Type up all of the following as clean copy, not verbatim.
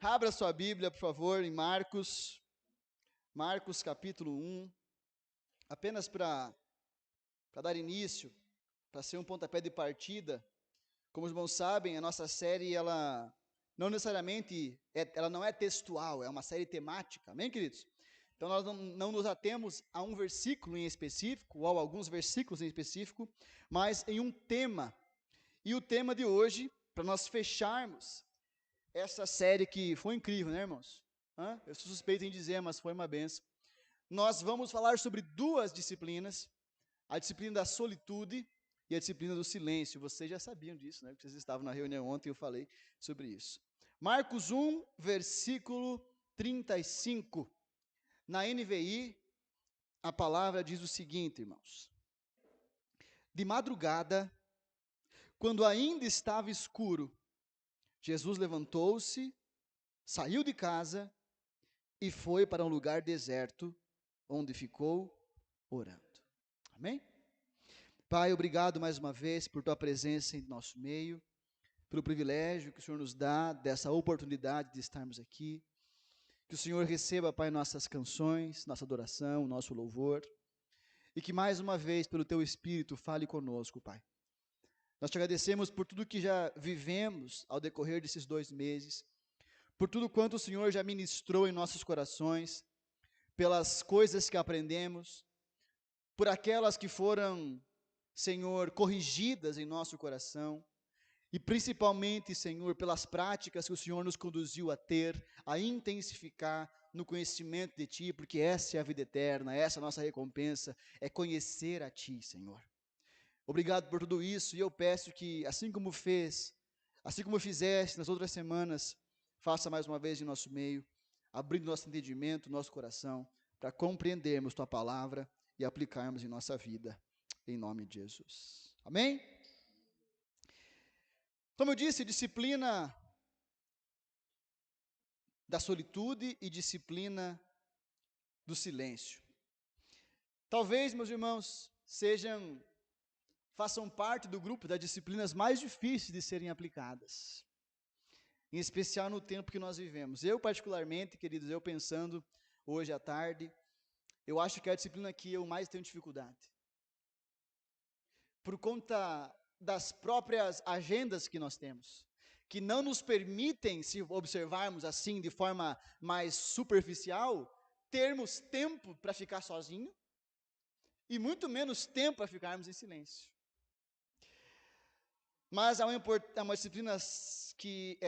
Abra sua Bíblia, por favor, em Marcos capítulo 1, apenas para dar início, para ser um pontapé de partida. Como os irmãos sabem, a nossa série, ela não necessariamente, ela não é textual, é uma série temática, amém, queridos? Então nós não nos atemos a um versículo em específico, ou a alguns versículos em específico, mas em um tema. E o tema de hoje, para nós fecharmos essa série que foi incrível, né, irmãos? Eu sou suspeito em dizer, mas foi uma benção. Nós vamos falar sobre duas disciplinas, a disciplina da solitude e a disciplina do silêncio. Vocês já sabiam disso, né? Porque vocês estavam na reunião ontem e eu falei sobre isso. Marcos 1, versículo 35. Na NVI, a palavra diz o seguinte, irmãos: de madrugada, quando ainda estava escuro, Jesus levantou-se, saiu de casa e foi para um lugar deserto, onde ficou orando. Amém? Pai, obrigado mais uma vez por tua presença em nosso meio, pelo privilégio que o Senhor nos dá dessa oportunidade de estarmos aqui. Que o Senhor receba, Pai, nossas canções, nossa adoração, nosso louvor, e que mais uma vez, pelo teu Espírito, fale conosco, Pai. Nós te agradecemos por tudo que já vivemos ao decorrer desses 2 meses, por tudo quanto o Senhor já ministrou em nossos corações, pelas coisas que aprendemos, por aquelas que foram, Senhor, corrigidas em nosso coração, e principalmente, Senhor, pelas práticas que o Senhor nos conduziu a ter, a intensificar no conhecimento de Ti, porque essa é a vida eterna, essa é a nossa recompensa, é conhecer a Ti, Senhor. Obrigado por tudo isso, e eu peço que, assim como fizeste nas outras semanas, faça mais uma vez em nosso meio, abrindo nosso entendimento, nosso coração, para compreendermos Tua palavra e aplicarmos em nossa vida, em nome de Jesus. Amém? Como eu disse, disciplina da solitude e disciplina do silêncio. Talvez, meus irmãos, façam parte do grupo das disciplinas mais difíceis de serem aplicadas, em especial no tempo que nós vivemos. Eu, particularmente, queridos, eu pensando hoje à tarde, eu acho que é a disciplina que eu mais tenho dificuldade. Por conta das próprias agendas que nós temos, que não nos permitem, se observarmos assim de forma mais superficial, termos tempo para ficar sozinho e muito menos tempo para ficarmos em silêncio. Mas há uma disciplina que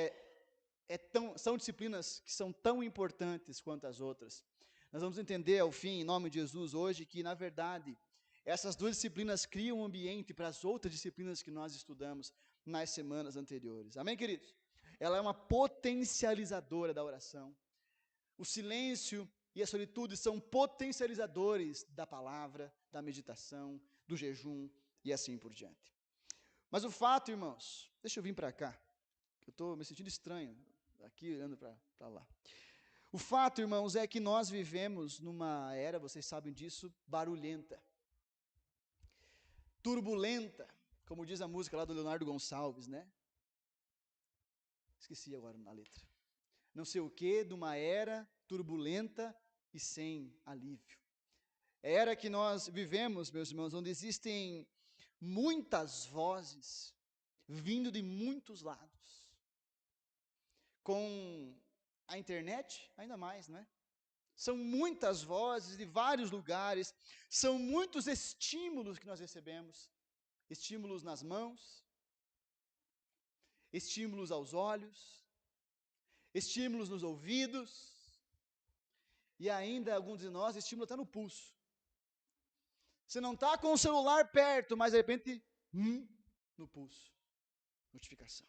são disciplinas que são tão importantes quanto as outras. Nós vamos entender ao fim, em nome de Jesus, hoje, que na verdade essas duas disciplinas criam um ambiente para as outras disciplinas que nós estudamos nas semanas anteriores. Amém, queridos? Ela é uma potencializadora da oração. O silêncio e a solitude são potencializadores da palavra, da meditação, do jejum e assim por diante. Mas o fato, irmãos, deixa eu vir para cá, eu estou me sentindo estranho, aqui olhando para lá. O fato, irmãos, é que nós vivemos numa era, vocês sabem disso, barulhenta, turbulenta, como diz a música lá do Leonardo Gonçalves, né? Esqueci agora na letra. Não sei o que, de uma era turbulenta e sem alívio. É a era que nós vivemos, meus irmãos, onde existem muitas vozes vindo de muitos lados. Com a internet, ainda mais, não é? São muitas vozes de vários lugares, são muitos estímulos que nós recebemos. Estímulos nas mãos, estímulos aos olhos, estímulos nos ouvidos, e ainda, alguns de nós, estímulo até no pulso. Você não está com o celular perto, mas de repente, no pulso, notificação.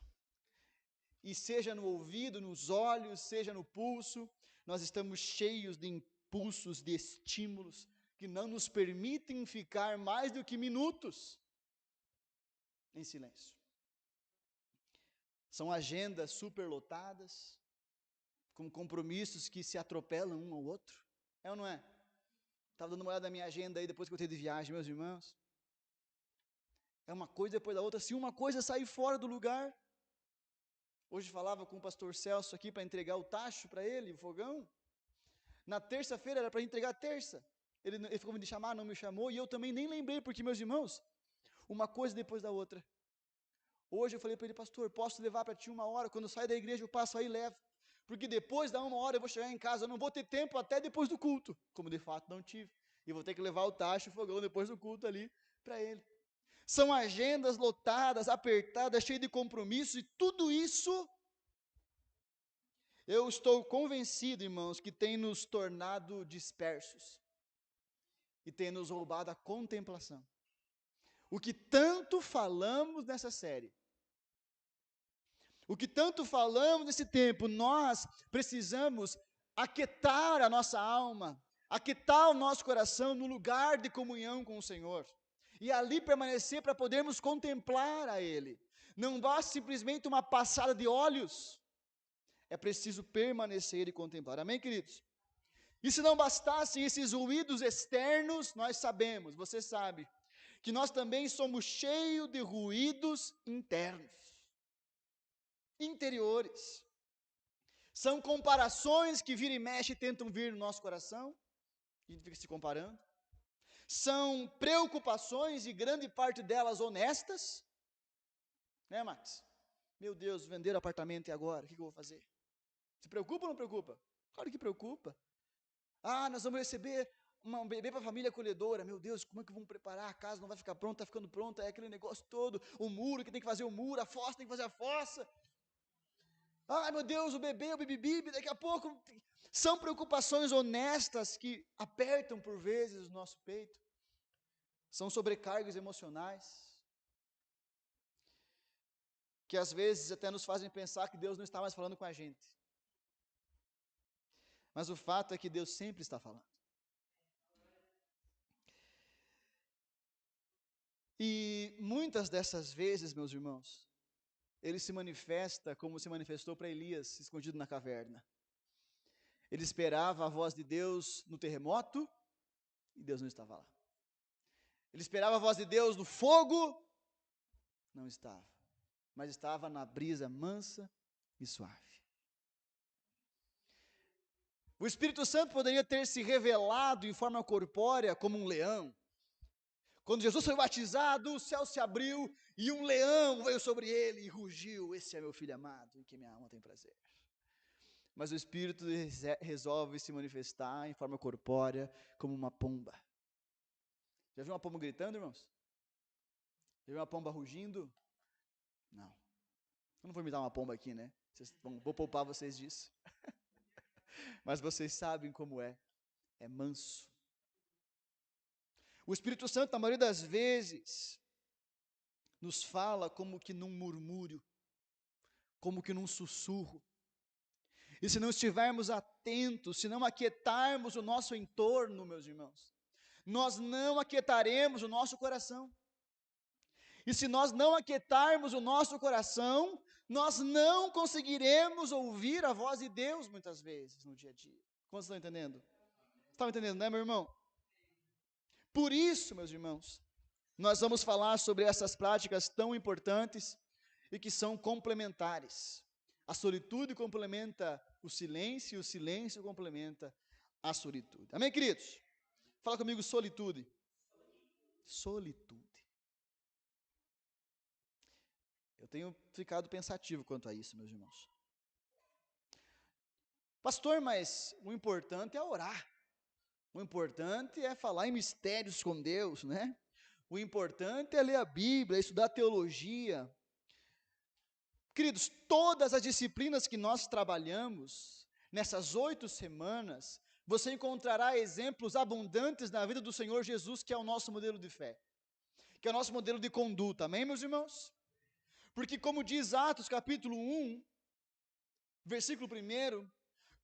E seja no ouvido, nos olhos, seja no pulso, nós estamos cheios de impulsos, de estímulos, que não nos permitem ficar mais do que minutos em silêncio. São agendas superlotadas, com compromissos que se atropelam um ao outro. É ou não é? Estava dando uma olhada na minha agenda aí depois que eu voltei de viagem, meus irmãos. É uma coisa depois da outra. Se uma coisa sair fora do lugar, Hoje falava com o pastor Celso aqui para entregar o tacho para ele, o fogão. Na terça-feira era para entregar terça. Ele ficou me chamar, não me chamou, e eu também nem lembrei, porque, meus irmãos, uma coisa depois da outra. Hoje eu falei para ele, pastor, posso levar para ti 1 hora? Quando eu saio da igreja eu passo aí e levo. Porque depois da 1 hora eu vou chegar em casa, eu não vou ter tempo até depois do culto, como de fato não tive. E vou ter que levar o tacho e o fogão depois do culto ali para ele. São agendas lotadas, apertadas, cheias de compromissos, e tudo isso, eu estou convencido, irmãos, que tem nos tornado dispersos e tem nos roubado a contemplação. O que tanto falamos nessa série, o que tanto falamos nesse tempo, nós precisamos aquietar a nossa alma, aquietar o nosso coração no lugar de comunhão com o Senhor, e ali permanecer para podermos contemplar a Ele. Não basta simplesmente uma passada de olhos, é preciso permanecer e contemplar. Amém, queridos? E se não bastassem esses ruídos externos, nós sabemos, você sabe, que nós também somos cheios de ruídos internos, interiores. São comparações que vira e mexe tentam vir no nosso coração, a gente fica se comparando. São preocupações, e grande parte delas honestas, né, Max? Meu Deus, vender apartamento e agora? O que eu vou fazer? Se preocupa ou não preocupa? Claro que preocupa. Ah, nós vamos receber um bebê para a família acolhedora. Meu Deus, como é que vamos preparar? A casa não vai ficar pronta, está ficando pronta, é aquele negócio todo, o muro que tem que fazer o muro, a fossa tem que fazer a fossa. Ai, meu Deus, o bebê, o bibibi, daqui a pouco. São preocupações honestas que apertam por vezes o nosso peito. São sobrecargas emocionais, que às vezes até nos fazem pensar que Deus não está mais falando com a gente. Mas o fato é que Deus sempre está falando. E muitas dessas vezes, meus irmãos, Ele se manifesta como se manifestou para Elias, escondido na caverna. Ele esperava a voz de Deus no terremoto, e Deus não estava lá. Ele esperava a voz de Deus no fogo, não estava. Mas estava na brisa mansa e suave. O Espírito Santo poderia ter se revelado em forma corpórea como um leão. Quando Jesus foi batizado, o céu se abriu e um leão veio sobre ele e rugiu. Esse é meu filho amado, em que minha alma tem prazer. Mas o Espírito resolve se manifestar em forma corpórea como uma pomba. Já viu uma pomba gritando, irmãos? Já viu uma pomba rugindo? Não. Eu não vou imitar uma pomba aqui, né? Vou poupar vocês disso. Mas vocês sabem como é. É manso. O Espírito Santo, na maioria das vezes, nos fala como que num murmúrio, como que num sussurro. E se não estivermos atentos, se não aquietarmos o nosso entorno, meus irmãos, nós não aquietaremos o nosso coração. E se nós não aquietarmos o nosso coração, nós não conseguiremos ouvir a voz de Deus muitas vezes no dia a dia. Como vocês estão entendendo? Estão entendendo, né, meu irmão? Por isso, meus irmãos, nós vamos falar sobre essas práticas tão importantes e que são complementares. A solitude complementa o silêncio complementa a solitude. Amém, queridos? Fala comigo, solitude. Solitude. Eu tenho ficado pensativo quanto a isso, meus irmãos. Pastor, mas o importante é orar. O importante é falar em mistérios com Deus, né? O importante é ler a Bíblia, estudar teologia. Queridos, todas as disciplinas que nós trabalhamos, nessas 8 semanas, você encontrará exemplos abundantes na vida do Senhor Jesus, que é o nosso modelo de fé, que é o nosso modelo de conduta, amém, meus irmãos? Porque como diz Atos capítulo 1, versículo 1,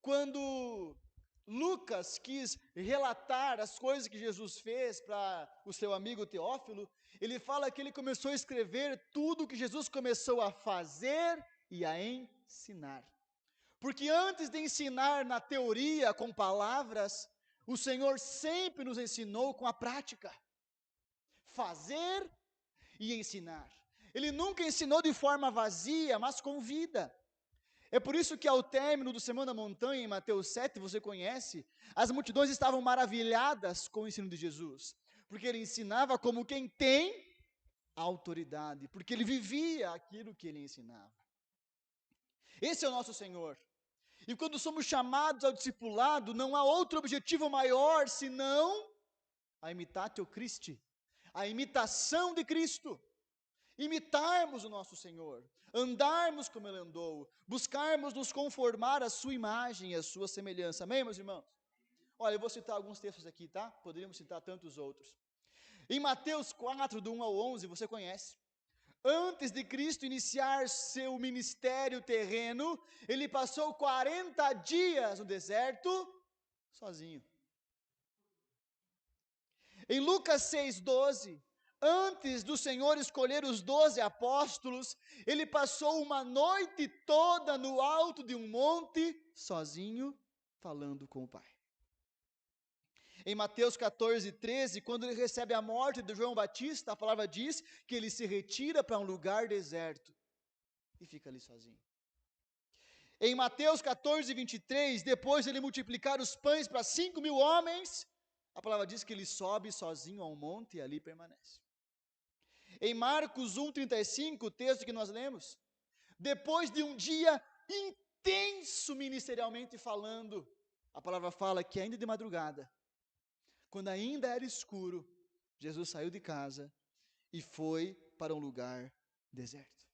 quando Lucas quis relatar as coisas que Jesus fez para o seu amigo Teófilo, ele fala que ele começou a escrever tudo o que Jesus começou a fazer e a ensinar. Porque antes de ensinar na teoria com palavras, o Senhor sempre nos ensinou com a prática. Fazer e ensinar. Ele nunca ensinou de forma vazia, mas com vida. É por isso que ao término do Sermão da Montanha, em Mateus 7, você conhece, as multidões estavam maravilhadas com o ensino de Jesus, porque ele ensinava como quem tem autoridade, porque ele vivia aquilo que ele ensinava. Esse é o nosso Senhor. E quando somos chamados ao discipulado, não há outro objetivo maior senão a imitatio Christi, a imitação de Cristo. Imitarmos o nosso Senhor, andarmos como Ele andou, buscarmos nos conformar à sua imagem e à sua semelhança. Amém, meus irmãos? Olha, eu vou citar alguns textos aqui, tá? Poderíamos citar tantos outros. Em Mateus 4, do 1 ao 11, você conhece. Antes de Cristo iniciar seu ministério terreno, ele passou 40 dias no deserto, sozinho. Em Lucas 6,12, antes do Senhor escolher os 12 apóstolos, ele passou uma noite toda no alto de um monte, sozinho, falando com o Pai. Em Mateus 14,13, quando ele recebe a morte de João Batista, a palavra diz que ele se retira para um lugar deserto e fica ali sozinho. Em Mateus 14,23, depois de ele multiplicar os pães para 5.000 homens, a palavra diz que ele sobe sozinho a um monte e ali permanece. Em Marcos 1,35, o texto que nós lemos, depois de um dia intenso ministerialmente falando, a palavra fala que ainda de madrugada, quando ainda era escuro, Jesus saiu de casa e foi para um lugar deserto.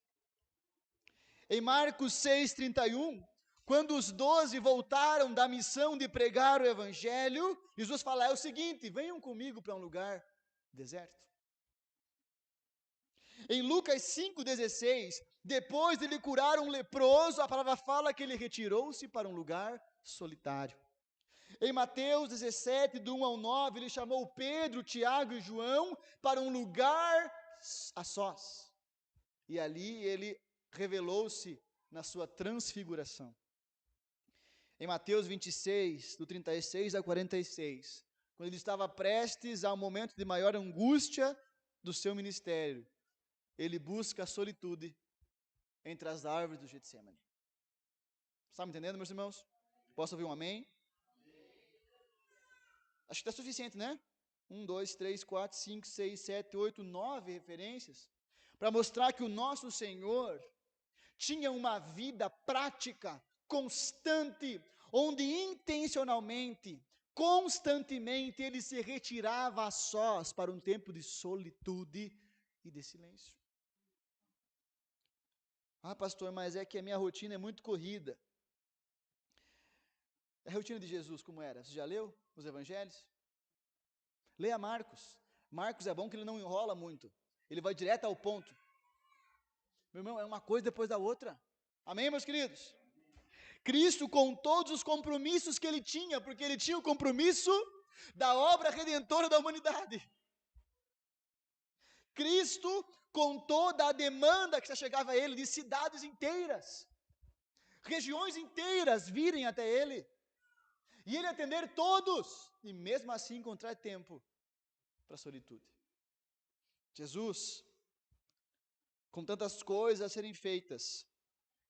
Em Marcos 6,31, quando os 12 voltaram da missão de pregar o evangelho, Jesus fala, é o seguinte, venham comigo para um lugar deserto. Em Lucas 5,16, depois de ele curar um leproso, a palavra fala que ele retirou-se para um lugar solitário. Em Mateus 17, do 1 ao 9, ele chamou Pedro, Tiago e João para um lugar a sós. E ali ele revelou-se na sua transfiguração. Em Mateus 26, do 36 a 46, quando ele estava prestes ao momento de maior angústia do seu ministério, ele busca a solitude entre as árvores do Getsemane. Está me entendendo, meus irmãos? Posso ouvir um amém? Acho que está suficiente, né? 1, 2, 3, 4, 5, 6, 7, 8, 9 referências para mostrar que o nosso Senhor tinha uma vida prática, constante, onde intencionalmente, constantemente, ele se retirava a sós para um tempo de solitude e de silêncio. Ah, pastor, mas é que a minha rotina é muito corrida. A rotina de Jesus como era? Você já leu os evangelhos? Leia Marcos. Marcos é bom que ele não enrola muito. Ele vai direto ao ponto. Meu irmão, é uma coisa depois da outra. Amém, meus queridos? Cristo, com todos os compromissos que ele tinha, porque ele tinha o compromisso da obra redentora da humanidade. Cristo, com toda a demanda que chegava a ele, de cidades inteiras, regiões inteiras virem até ele, e ele atender todos, e mesmo assim encontrar tempo para a solitude. Jesus, com tantas coisas a serem feitas,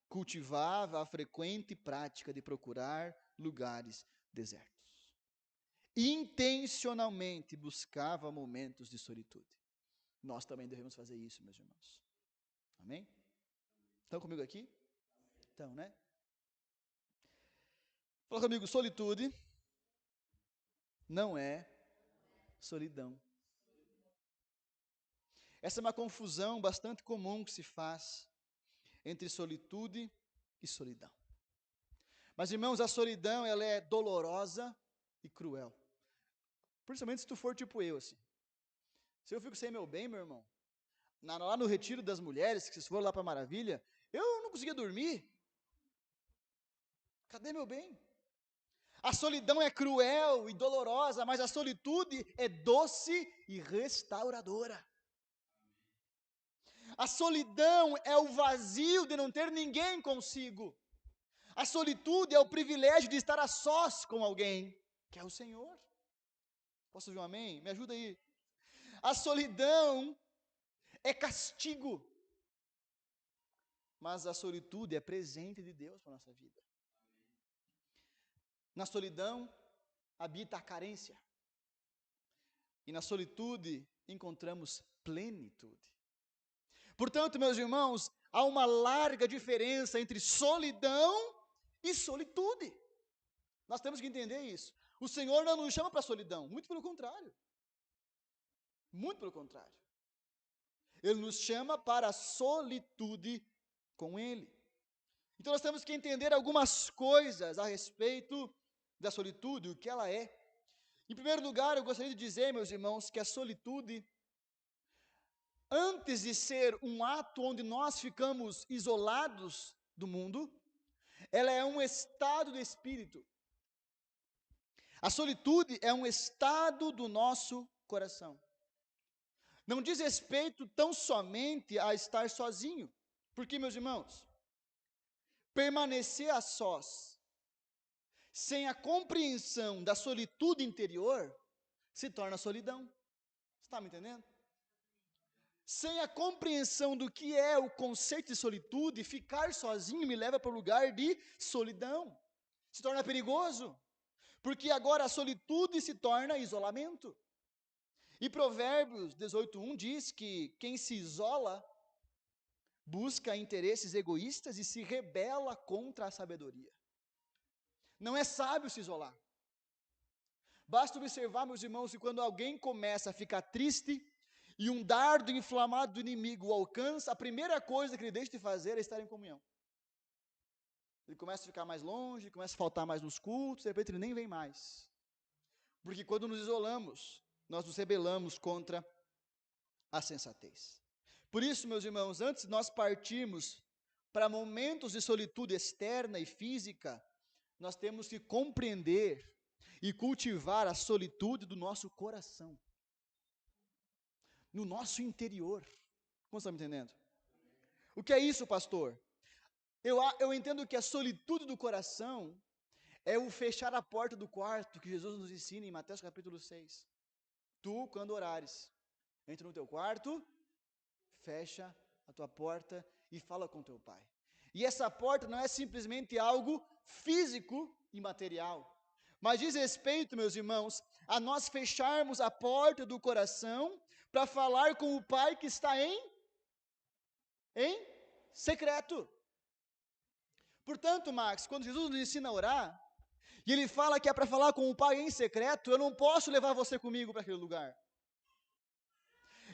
cultivava a frequente prática de procurar lugares desertos. Intencionalmente buscava momentos de solitude. Nós também devemos fazer isso, meus irmãos. Amém? Estão comigo aqui? Então, né? Fala comigo, solitude não é solidão. Essa é uma confusão bastante comum que se faz entre solitude e solidão. Mas, irmãos, a solidão, ela é dolorosa e cruel. Principalmente se tu for tipo eu, assim. Se eu fico sem meu bem, meu irmão, lá no retiro das mulheres, que vocês foram lá para Maravilha, eu não conseguia dormir. Cadê meu bem? A solidão é cruel e dolorosa, mas a solitude é doce e restauradora. A solidão é o vazio de não ter ninguém consigo. A solitude é o privilégio de estar a sós com alguém, que é o Senhor. Posso ouvir um amém? Me ajuda aí. A solidão é castigo, mas a solitude é presente de Deus para a nossa vida. Na solidão habita a carência. E na solitude encontramos plenitude. Portanto, meus irmãos, há uma larga diferença entre solidão e solitude. Nós temos que entender isso. O Senhor não nos chama para a solidão, muito pelo contrário. Muito pelo contrário. Ele nos chama para a solitude com Ele. Então nós temos que entender algumas coisas a respeito da solitude, o que ela é. Em primeiro lugar, eu gostaria de dizer, meus irmãos, que a solitude, antes de ser um ato onde nós ficamos isolados do mundo, ela é um estado de espírito. A solitude é um estado do nosso coração. Não diz respeito tão somente a estar sozinho, porque, meus irmãos, permanecer a sós, sem a compreensão da solitude interior, se torna solidão. Você está me entendendo? Sem a compreensão do que é o conceito de solitude, ficar sozinho me leva para o lugar de solidão. Se torna perigoso, porque agora a solitude se torna isolamento. E Provérbios 18:1 diz que quem se isola busca interesses egoístas e se rebela contra a sabedoria. Não é sábio se isolar. Basta observar, meus irmãos, que quando alguém começa a ficar triste e um dardo inflamado do inimigo o alcança, a primeira coisa que ele deixa de fazer é estar em comunhão. Ele começa a ficar mais longe, começa a faltar mais nos cultos, de repente ele nem vem mais. Porque quando nos isolamos, nós nos rebelamos contra a sensatez. Por isso, meus irmãos, antes de nós partirmos para momentos de solitude externa e física, nós temos que compreender e cultivar a solitude do nosso coração, no nosso interior. Como você está me entendendo? O que é isso, pastor? Eu entendo que a solitude do coração é o fechar a porta do quarto que Jesus nos ensina em Mateus capítulo 6. Tu, quando orares, entra no teu quarto, fecha a tua porta e fala com teu pai. E essa porta não é simplesmente algo físico e material, mas diz respeito, meus irmãos, a nós fecharmos a porta do coração para falar com o pai que está em secreto. Portanto, Max, quando Jesus nos ensina a orar, e ele fala que é para falar com o pai em secreto, eu não posso levar você comigo para aquele lugar.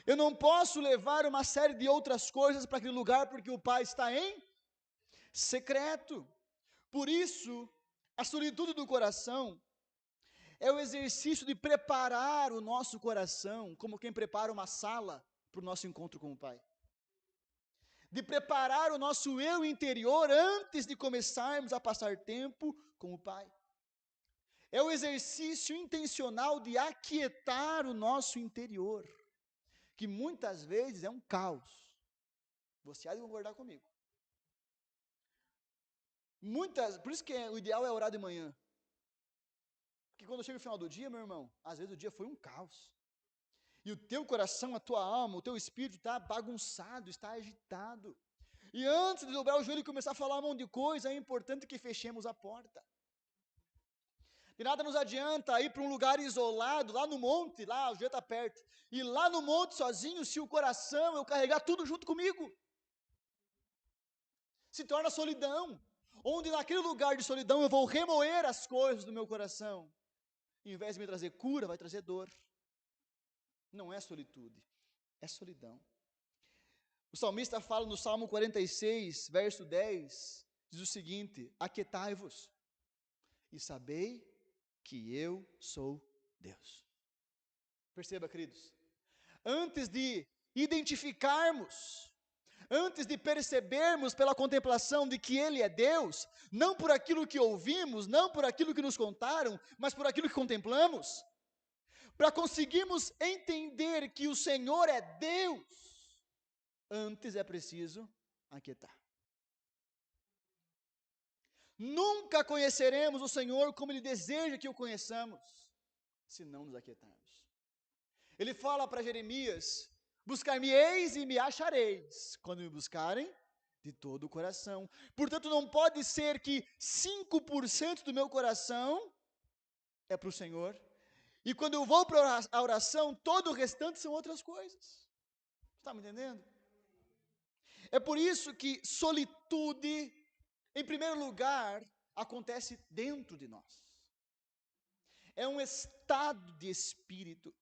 Eu não posso levar uma série de outras coisas para aquele lugar, porque o pai está em secreto. Por isso, a solitude do coração é o exercício de preparar o nosso coração, como quem prepara uma sala para o nosso encontro com o pai. De preparar o nosso eu interior antes de começarmos a passar tempo com o pai. É o exercício intencional de aquietar o nosso interior, que muitas vezes é um caos. Você há de concordar comigo. Por isso que o ideal é orar de manhã. Porque quando chega o final do dia, meu irmão, às vezes o dia foi um caos. E o teu coração, a tua alma, o teu espírito está bagunçado, está agitado. E antes de dobrar o joelho e começar a falar um monte de coisa, é importante que fechemos a porta. De nada nos adianta ir para um lugar isolado, lá no monte, lá o joelho está perto, e lá no monte sozinho, se o coração eu carregar tudo junto comigo. Se torna solidão, onde naquele lugar de solidão eu vou remoer as coisas do meu coração. Em vez de me trazer cura, vai trazer dor. Não é solitude, é solidão. O salmista fala no Salmo 46, verso 10, diz o seguinte: aquietai-vos e sabei que eu sou Deus. Perceba, queridos, antes de identificarmos, antes de percebermos pela contemplação de que Ele é Deus, não por aquilo que ouvimos, não por aquilo que nos contaram, mas por aquilo que contemplamos, para conseguirmos entender que o Senhor é Deus, antes é preciso aquietar. Nunca conheceremos o Senhor como Ele deseja que o conheçamos, se não nos aquietarmos. Ele fala para Jeremias: buscar-me-eis e me achareis, quando me buscarem de todo o coração. Portanto, não pode ser que 5% do meu coração é para o Senhor, e quando eu vou para a oração, todo o restante são outras coisas. Está me entendendo? É por isso que solitude, em primeiro lugar, acontece dentro de nós. É um estado de espírito.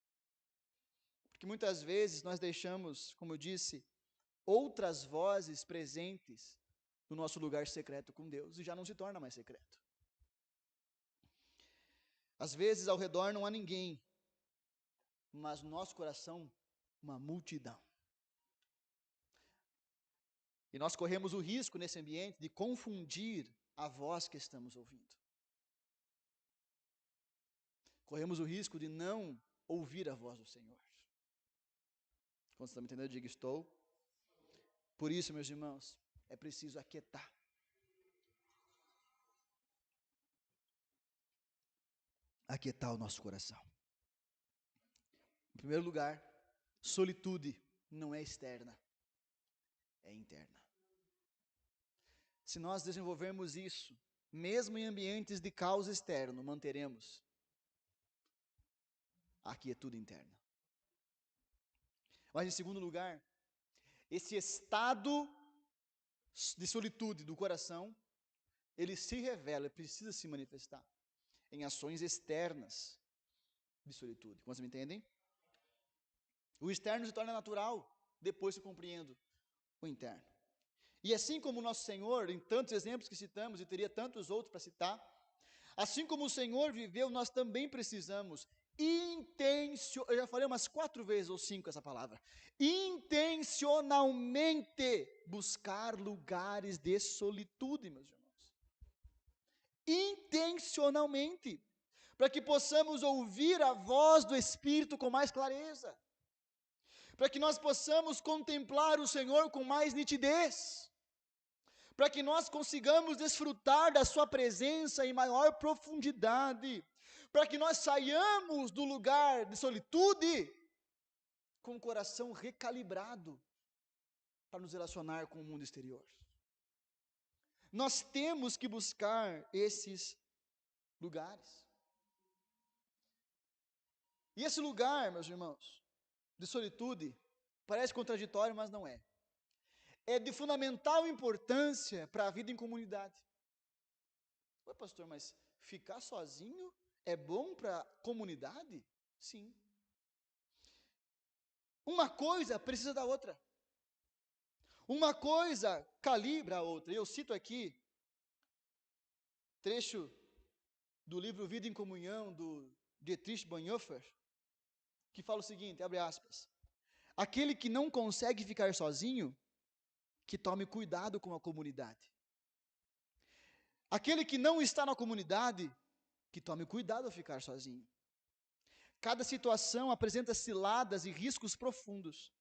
Porque muitas vezes nós deixamos, como eu disse, outras vozes presentes no nosso lugar secreto com Deus e já não se torna mais secreto. Às vezes ao redor não há ninguém, mas no nosso coração, uma multidão. E nós corremos o risco nesse ambiente de confundir a voz que estamos ouvindo. Corremos o risco de não ouvir a voz do Senhor. Quando você está me entendendo, eu digo estou. Por isso, meus irmãos, é preciso aquietar. Aquietar o nosso coração. Em primeiro lugar, solitude não é externa, é interna. Se nós desenvolvermos isso, mesmo em ambientes de caos externo, manteremos a quietude interna. Mas em segundo lugar, esse estado de solitude do coração, ele se revela, ele precisa se manifestar em ações externas de solitude. Como vocês me entendem? O externo se torna natural, depois eu compreendo o interno. E assim como o nosso Senhor, em tantos exemplos que citamos, e teria tantos outros para citar, assim como o Senhor viveu, nós também precisamos eu já falei umas 4 vezes ou 5 essa palavra, intencionalmente buscar lugares de solitude, meus irmãos. Intencionalmente, para que possamos ouvir a voz do Espírito com mais clareza, para que nós possamos contemplar o Senhor com mais nitidez, para que nós consigamos desfrutar da sua presença em maior profundidade, para que nós saiamos do lugar de solitude com o coração recalibrado para nos relacionar com o mundo exterior. Nós temos que buscar esses lugares. E esse lugar, meus irmãos, de solitude, parece contraditório, mas não é. É de fundamental importância para a vida em comunidade. Ué, pastor, mas ficar sozinho é bom para a comunidade? Sim. Uma coisa precisa da outra. Uma coisa calibra a outra. Eu cito aqui trecho do livro Vida em Comunhão, do Dietrich Bonhoeffer, que fala o seguinte, abre aspas, aquele que não consegue ficar sozinho, que tome cuidado com a comunidade. Aquele que não está na comunidade, que tome cuidado ao ficar sozinho. Cada situação apresenta ciladas e riscos profundos.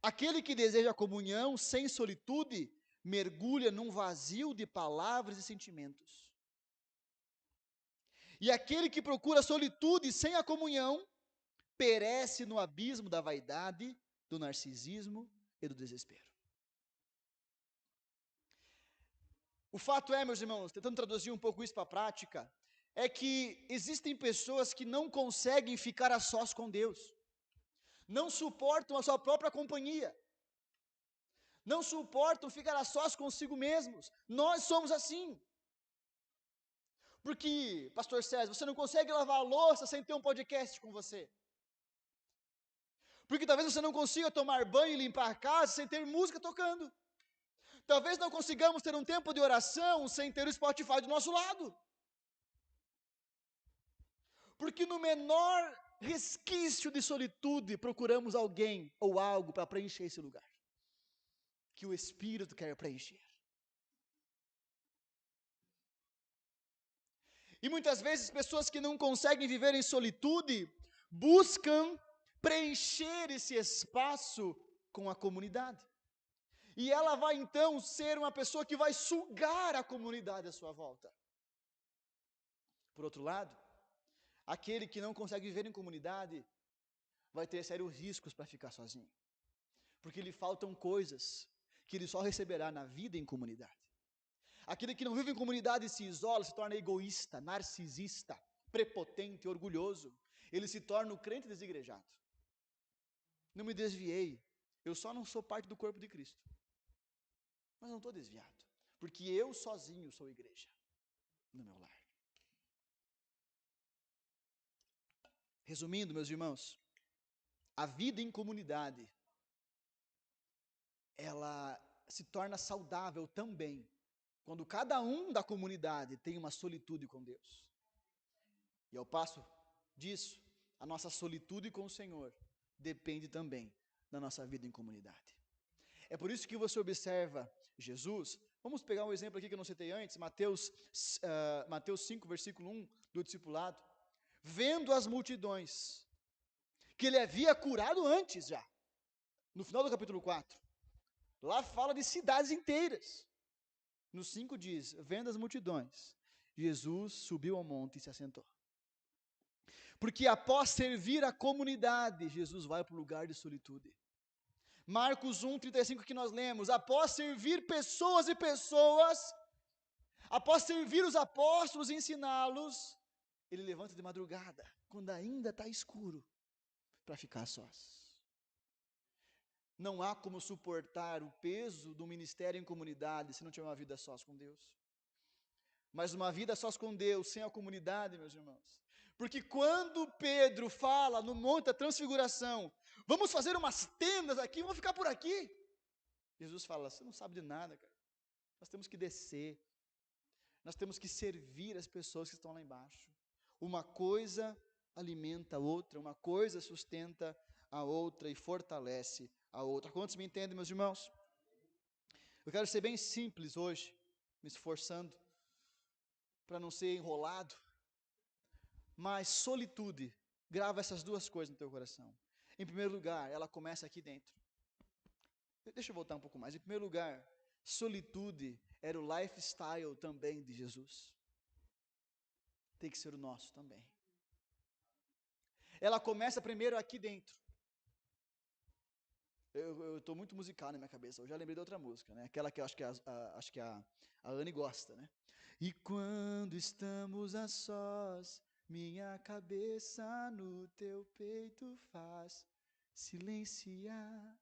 Aquele que deseja a comunhão sem solitude, mergulha num vazio de palavras e sentimentos. E aquele que procura solitude sem a comunhão, perece no abismo da vaidade, do narcisismo e do desespero. O fato é, meus irmãos, tentando traduzir um pouco isso para a prática, é que existem pessoas que não conseguem ficar a sós com Deus, não suportam a sua própria companhia, não suportam ficar a sós consigo mesmos. Nós somos assim. Porque, pastor César, você não consegue lavar a louça sem ter um podcast com você. Porque talvez você não consiga tomar banho e limpar a casa sem ter música tocando. Talvez não consigamos ter um tempo de oração sem ter o Spotify do nosso lado. Porque no menor resquício de solitude procuramos alguém ou algo para preencher esse lugar que o Espírito quer preencher. E muitas vezes pessoas que não conseguem viver em solitude buscam preencher esse espaço com a comunidade. E ela vai então ser uma pessoa que vai sugar a comunidade à sua volta. Por outro lado, aquele que não consegue viver em comunidade vai ter sérios riscos para ficar sozinho. Porque lhe faltam coisas que ele só receberá na vida em comunidade. Aquele que não vive em comunidade se isola, se torna egoísta, narcisista, prepotente, orgulhoso. Ele se torna o crente desigrejado. Não me desviei, eu só não sou parte do corpo de Cristo. Mas não estou desviado, porque eu sozinho sou igreja no meu lar. Resumindo, meus irmãos, a vida em comunidade, ela se torna saudável também quando cada um da comunidade tem uma solitude com Deus. E ao passo disso, a nossa solitude com o Senhor depende também da nossa vida em comunidade. É por isso que você observa Jesus. Vamos pegar um exemplo aqui que eu não citei antes, Mateus 5, versículo 1, do discipulado. Vendo as multidões, que ele havia curado antes já, no final do capítulo 4. Lá fala de cidades inteiras. No 5 diz, vendo as multidões, Jesus subiu ao monte e se assentou. Porque após servir a comunidade, Jesus vai para o lugar de solitude. Marcos 1:35 que nós lemos, após servir pessoas e pessoas, após servir os apóstolos e ensiná-los, ele levanta de madrugada, quando ainda está escuro, para ficar sós. Não há como suportar o peso do ministério em comunidade se não tiver uma vida sós com Deus. Mas uma vida sós com Deus, sem a comunidade, meus irmãos. Porque quando Pedro fala no Monte da Transfiguração, vamos fazer umas tendas aqui, vamos ficar por aqui. Jesus fala, você não sabe de nada, cara. Nós temos que descer. Nós temos que servir as pessoas que estão lá embaixo. Uma coisa alimenta a outra, uma coisa sustenta a outra e fortalece a outra. Quantos me entendem, meus irmãos? Eu quero ser bem simples hoje, me esforçando para não ser enrolado. Mas solitude, grava essas duas coisas no teu coração. Em primeiro lugar, ela começa aqui dentro. Deixa eu voltar um pouco mais. Em primeiro lugar, solitude era o lifestyle também de Jesus. Tem que ser o nosso também. Ela começa primeiro aqui dentro. Eu estou muito musical na minha cabeça. Eu já lembrei de outra música, né? Aquela que eu acho que a Anne gosta, né? E quando estamos a sós, minha cabeça no teu peito faz silenciar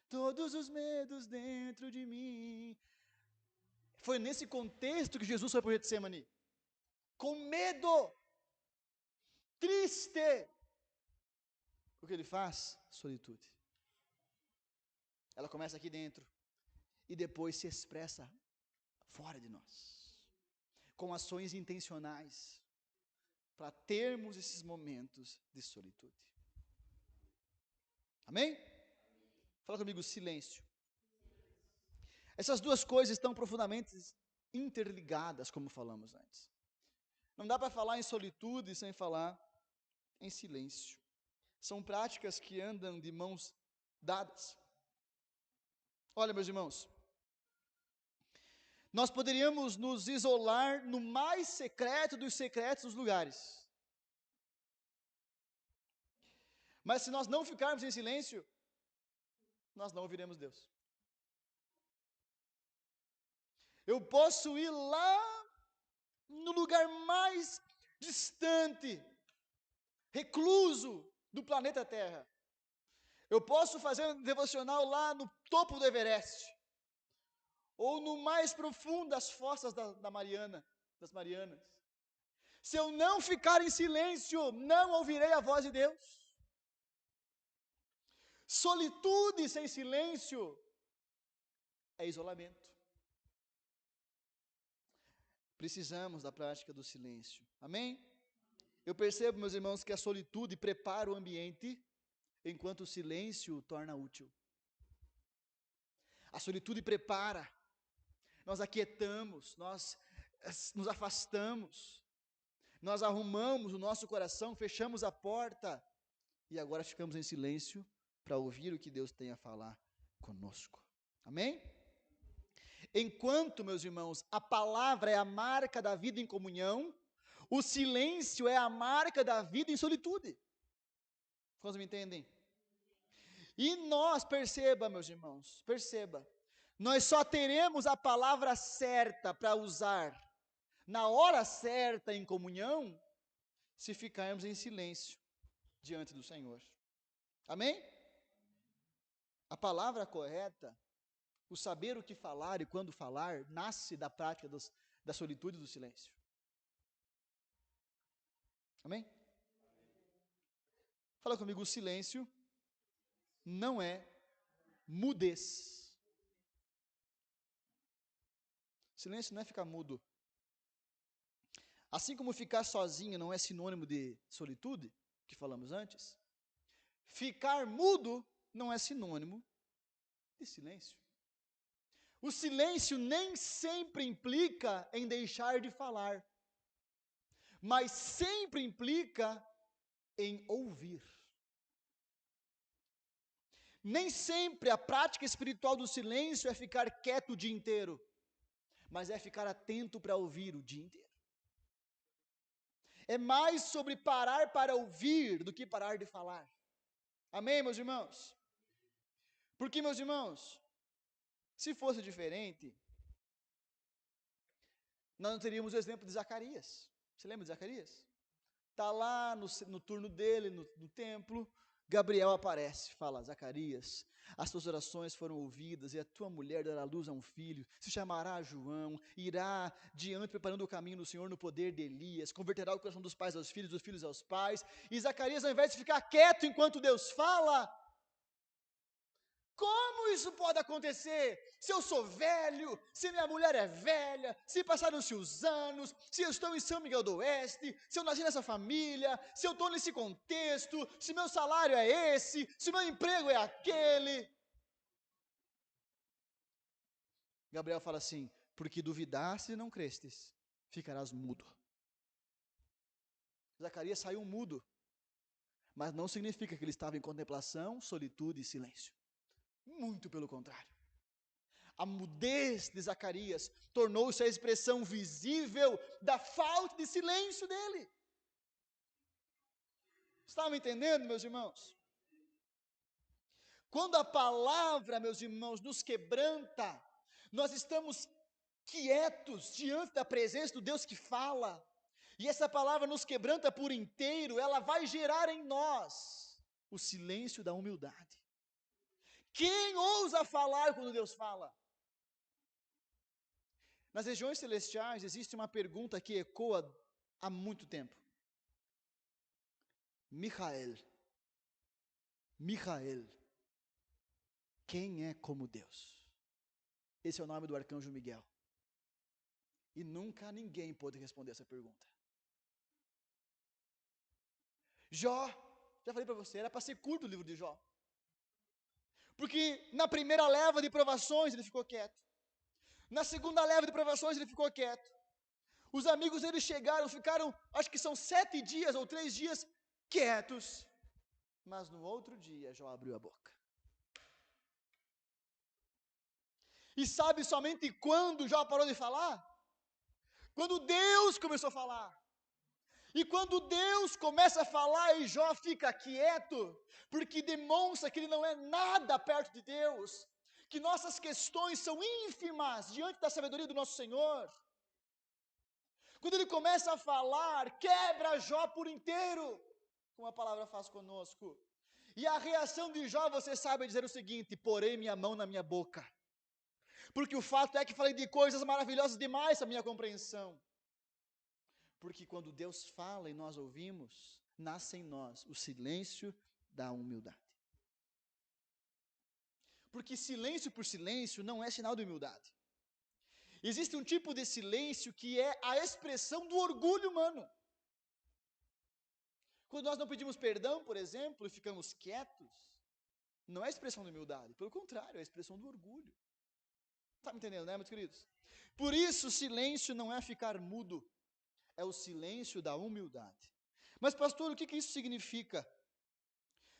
todos os medos dentro de mim. Foi nesse contexto que Jesus foi para o Getsemane. Com medo, triste. O que ele faz? Solitude. Ela começa aqui dentro e depois se expressa fora de nós, com ações intencionais, para termos esses momentos de solitude. Amém? Fala comigo, silêncio. Essas duas coisas estão profundamente interligadas, como falamos antes. Não dá para falar em solitude sem falar em silêncio. São práticas que andam de mãos dadas. Olha, meus irmãos, nós poderíamos nos isolar no mais secreto dos secretos dos lugares. Mas se nós não ficarmos em silêncio, nós não ouviremos Deus. Eu posso ir lá no lugar mais distante, recluso do planeta Terra. Eu posso fazer um devocional lá no topo do Everest, ou no mais profundo das fossas das Marianas. Se eu não ficar em silêncio, não ouvirei a voz de Deus. Solitude sem silêncio é isolamento. Precisamos da prática do silêncio. Amém? Eu percebo, meus irmãos, que a solitude prepara o ambiente, enquanto o silêncio o torna útil. A solitude prepara. Nós aquietamos, nós nos afastamos, nós arrumamos o nosso coração, fechamos a porta e agora ficamos em silêncio para ouvir o que Deus tem a falar conosco. Amém? Enquanto, meus irmãos, a palavra é a marca da vida em comunhão, o silêncio é a marca da vida em solitude. Vocês me entendem? E nós, perceba, meus irmãos, perceba, nós só teremos a palavra certa para usar na hora certa em comunhão, se ficarmos em silêncio diante do Senhor. Amém? A palavra correta, o saber o que falar e quando falar, nasce da prática da solitude e do silêncio. Amém? Fala comigo, o silêncio não é mudez. Silêncio não é ficar mudo. Assim como ficar sozinho não é sinônimo de solitude, que falamos antes, ficar mudo não é sinônimo de silêncio. O silêncio nem sempre implica em deixar de falar, mas sempre implica em ouvir. Nem sempre a prática espiritual do silêncio é ficar quieto o dia inteiro, mas é ficar atento para ouvir o dia inteiro. É mais sobre parar para ouvir do que parar de falar. Amém, meus irmãos? Porque, meus irmãos, se fosse diferente, nós não teríamos o exemplo de Zacarias. Você lembra de Zacarias? Está lá no turno dele, no templo, Gabriel aparece, fala, Zacarias, as tuas orações foram ouvidas, e a tua mulher dará luz a um filho, se chamará João, irá diante preparando o caminho do Senhor no poder de Elias, converterá o coração dos pais aos filhos, dos filhos aos pais, e Zacarias, ao invés de ficar quieto enquanto Deus fala, como isso pode acontecer? Se eu sou velho, se minha mulher é velha, se passaram-se os anos, se eu estou em São Miguel do Oeste, se eu nasci nessa família, se eu estou nesse contexto, se meu salário é esse, se meu emprego é aquele. Gabriel fala assim, porque duvidaste e não crestes, ficarás mudo. Zacarias saiu mudo, mas não significa que ele estava em contemplação, solitude e silêncio. Muito pelo contrário. A mudez de Zacarias tornou-se a expressão visível da falta de silêncio dele. Estão me entendendo, meus irmãos? Quando a palavra, meus irmãos, nos quebranta, nós estamos quietos diante da presença do Deus que fala, e essa palavra nos quebranta por inteiro, ela vai gerar em nós o silêncio da humildade. Quem ousa falar quando Deus fala? Nas regiões celestiais existe uma pergunta que ecoa há muito tempo. Micael, quem é como Deus? Esse é o nome do arcanjo Miguel. E nunca ninguém pôde responder essa pergunta. Jó, já falei para você, era para ser curto o livro de Jó. Porque na primeira leva de provações ele ficou quieto. Na segunda leva de provações ele ficou quieto. Os amigos dele chegaram, ficaram, acho que são 7 dias ou 3 dias quietos. Mas no outro dia Jó abriu a boca. E sabe somente quando Jó parou de falar? Quando Deus começou a falar. E quando Deus começa a falar e Jó fica quieto, porque demonstra que ele não é nada perto de Deus, que nossas questões são ínfimas diante da sabedoria do nosso Senhor. Quando ele começa a falar, quebra Jó por inteiro, como a palavra faz conosco. E a reação de Jó, você sabe, é dizer o seguinte: porei minha mão na minha boca, porque o fato é que falei de coisas maravilhosas demais para a minha compreensão. Porque quando Deus fala e nós ouvimos, nasce em nós o silêncio da humildade. Porque silêncio por silêncio não é sinal de humildade. Existe um tipo de silêncio que é a expressão do orgulho humano. Quando nós não pedimos perdão, por exemplo, e ficamos quietos, não é expressão de humildade, pelo contrário, é a expressão do orgulho. Está me entendendo, né, meus queridos? Por isso, silêncio não é ficar mudo, é o silêncio da humildade. Mas, pastor, o que isso significa?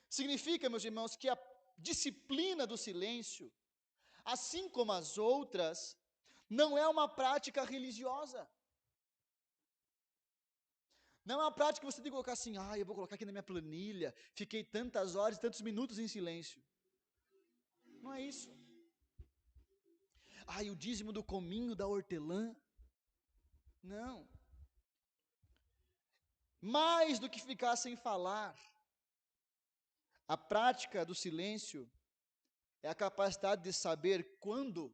Significa, meus irmãos, que a disciplina do silêncio, assim como as outras, não é uma prática religiosa. Não é uma prática que você tem que colocar assim, eu vou colocar aqui na minha planilha, fiquei tantas horas, tantos minutos em silêncio. Não é isso. Ai, o dízimo do cominho, da hortelã. Não. Mais do que ficar sem falar, a prática do silêncio é a capacidade de saber quando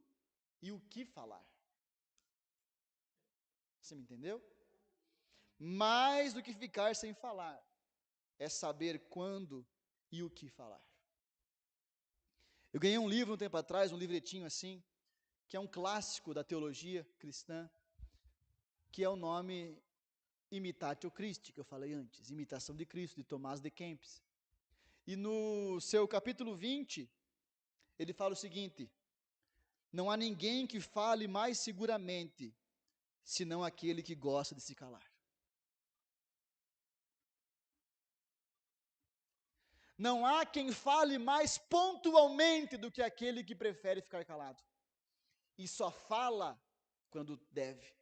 e o que falar. Você me entendeu? Mais do que ficar sem falar, é saber quando e o que falar. Eu ganhei um livro um tempo atrás, um livretinho assim, que é um clássico da teologia cristã, que é o nome Imitatio Christi, que eu falei antes, Imitação de Cristo, de Tomás de Kempis. E no seu capítulo 20, ele fala o seguinte: não há ninguém que fale mais seguramente, senão aquele que gosta de se calar. Não há quem fale mais pontualmente do que aquele que prefere ficar calado. E só fala quando deve.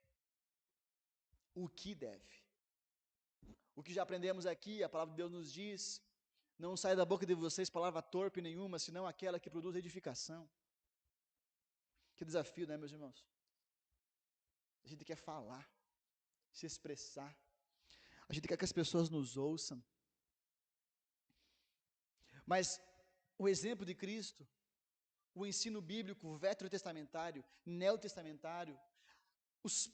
O que deve. O que já aprendemos aqui, a palavra de Deus nos diz: não sai da boca de vocês palavra torpe nenhuma, senão aquela que produz edificação. Que desafio, né, meus irmãos? A gente quer falar, se expressar. A gente quer que as pessoas nos ouçam. Mas o exemplo de Cristo, o ensino bíblico veterotestamentário, neotestamentário, os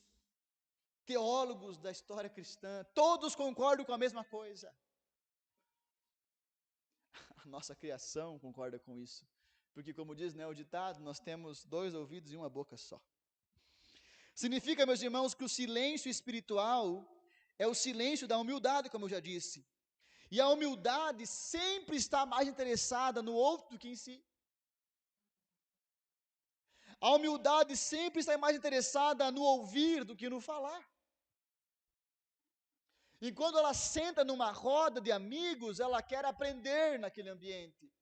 teólogos da história cristã, todos concordam com a mesma coisa. A nossa criação concorda com isso. Porque, como diz, né, o ditado, nós temos 2 ouvidos e uma boca só. Significa, meus irmãos, que o silêncio espiritual é o silêncio da humildade, como eu já disse. E a humildade sempre está mais interessada no outro do que em si. A humildade sempre está mais interessada no ouvir do que no falar. E quando ela senta numa roda de amigos, ela quer aprender naquele ambiente.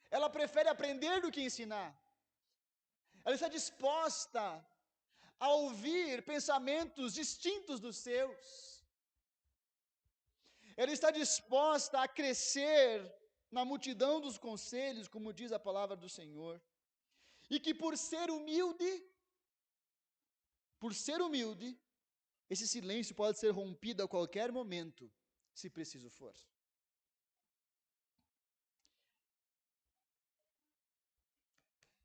Ela prefere aprender do que ensinar. Ela está disposta a ouvir pensamentos distintos dos seus. Ela está disposta a crescer na multidão dos conselhos, como diz a palavra do Senhor. E que por ser humilde, esse silêncio pode ser rompido a qualquer momento, se preciso for.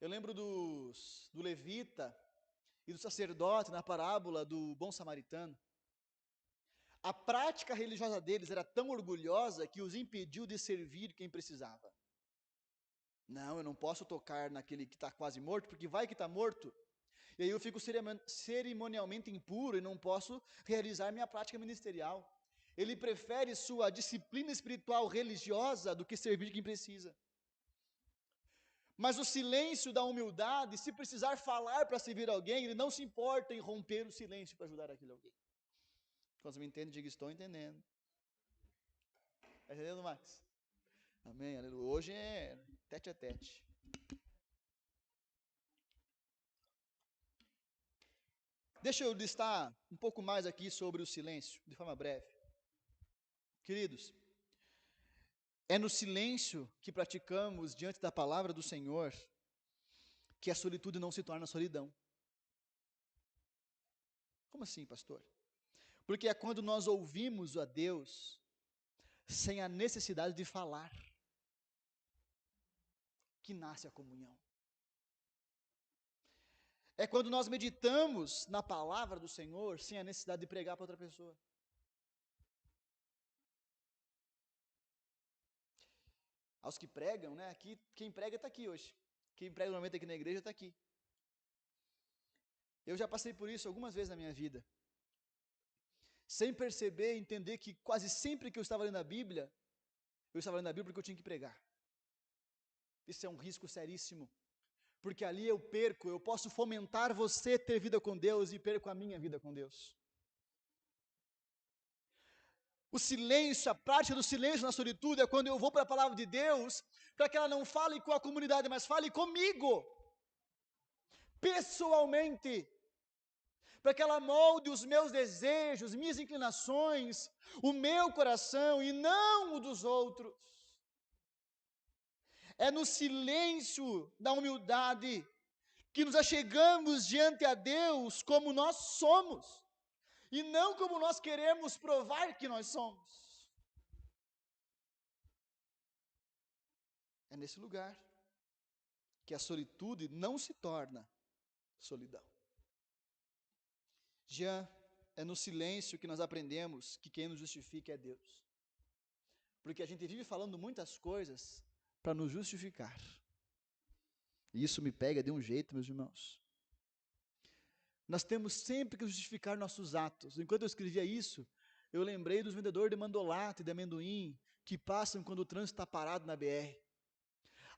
Eu lembro do levita e do sacerdote na parábola do bom samaritano. A prática religiosa deles era tão orgulhosa que os impediu de servir quem precisava. Não, eu não posso tocar naquele que está quase morto, porque vai que está morto. E aí eu fico cerimonialmente impuro e não posso realizar minha prática ministerial. Ele prefere sua disciplina espiritual religiosa do que servir quem precisa. Mas o silêncio da humildade, se precisar falar para servir alguém, ele não se importa em romper o silêncio para ajudar aquele alguém. Quando você me entende, diga: estou entendendo. Está entendendo, Max? Amém, aleluia. Hoje é tete a tete. Deixa eu listar um pouco mais aqui sobre o silêncio, de forma breve. Queridos, é no silêncio que praticamos diante da palavra do Senhor que a solitude não se torna solidão. Como assim, pastor? Porque é quando nós ouvimos a Deus sem a necessidade de falar que nasce a comunhão. É quando nós meditamos na palavra do Senhor sem a necessidade de pregar para outra pessoa. Aos que pregam, né? Aqui, quem prega está aqui hoje. Quem prega normalmente aqui na igreja está aqui. Eu já passei por isso algumas vezes na minha vida. Sem perceber e entender que quase sempre que eu estava lendo a Bíblia, eu estava lendo a Bíblia porque eu tinha que pregar. Isso é um risco seríssimo. Porque ali eu posso fomentar você ter vida com Deus e perco a minha vida com Deus. O silêncio, a prática do silêncio na solitude é quando eu vou para a palavra de Deus, para que ela não fale com a comunidade, mas fale comigo, pessoalmente, para que ela molde os meus desejos, minhas inclinações, o meu coração e não o dos outros. É no silêncio da humildade que nos achegamos diante a Deus como nós somos, e não como nós queremos provar que nós somos. É nesse lugar que a solitude não se torna solidão. Jean, é no silêncio que nós aprendemos que quem nos justifica é Deus. Porque a gente vive falando muitas coisas para nos justificar. E isso me pega de um jeito, meus irmãos. Nós temos sempre que justificar nossos atos. Enquanto eu escrevia isso, eu lembrei dos vendedores de mandolate e de amendoim que passam quando o trânsito está parado na BR.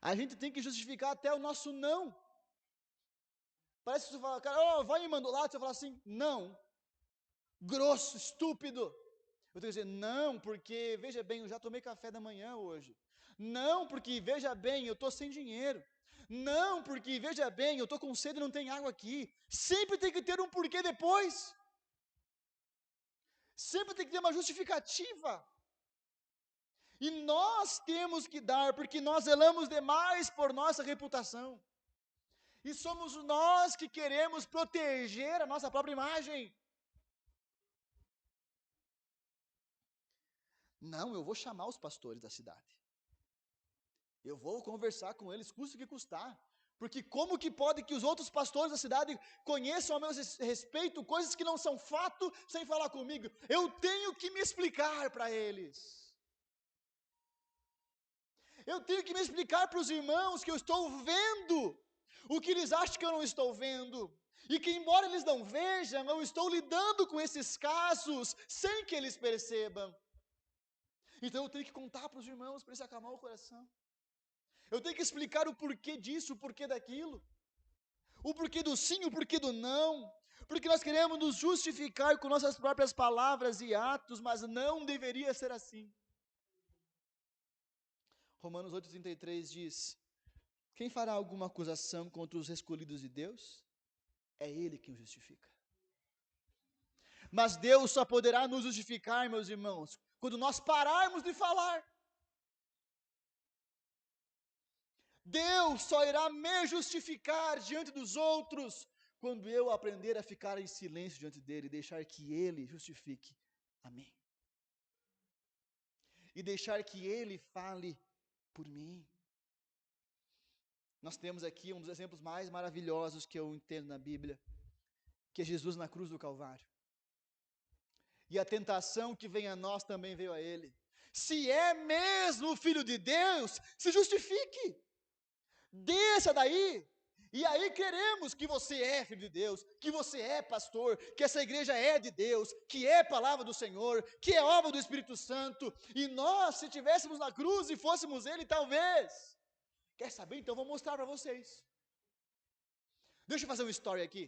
A gente tem que justificar até o nosso não. Parece que você fala, cara, vai em mandolate, você fala assim, não. Grosso, estúpido. Eu tenho que dizer, não, porque, veja bem, eu já tomei café da manhã hoje. Não, porque, veja bem, eu estou sem dinheiro. Não, porque, veja bem, eu estou com sede e não tem água aqui. Sempre tem que ter um porquê depois. Sempre tem que ter uma justificativa. E nós temos que dar, porque nós zelamos demais por nossa reputação. E somos nós que queremos proteger a nossa própria imagem. Não, eu vou chamar os pastores da cidade. Eu vou conversar com eles, custe o que custar. Porque como que pode que os outros pastores da cidade conheçam a meu respeito coisas que não são fato sem falar comigo? Eu tenho que me explicar para eles. Eu tenho que me explicar para os irmãos que eu estou vendo o que eles acham que eu não estou vendo. E que embora eles não vejam, eu estou lidando com esses casos sem que eles percebam. Então eu tenho que contar para os irmãos para eles acalmar o coração. Eu tenho que explicar o porquê disso, o porquê daquilo. O porquê do sim, o porquê do não. Porque nós queremos nos justificar com nossas próprias palavras e atos, mas não deveria ser assim. Romanos 8,33 diz: quem fará alguma acusação contra os escolhidos de Deus? É Ele quem o justifica. Mas Deus só poderá nos justificar, meus irmãos, quando nós pararmos de falar. Deus só irá me justificar diante dos outros quando eu aprender a ficar em silêncio diante dele e deixar que ele justifique a mim. E deixar que ele fale por mim. Nós temos aqui um dos exemplos mais maravilhosos que eu entendo na Bíblia, que é Jesus na cruz do Calvário. E a tentação que vem a nós também veio a ele. Se é mesmo o Filho de Deus, se justifique. Desça daí. E aí queremos que você é filho de Deus, que você é pastor, que essa igreja é de Deus, que é palavra do Senhor, que é obra do Espírito Santo. E nós, se estivéssemos na cruz e fôssemos ele, talvez. Quer saber? Então vou mostrar para vocês. Deixa eu fazer uma história aqui.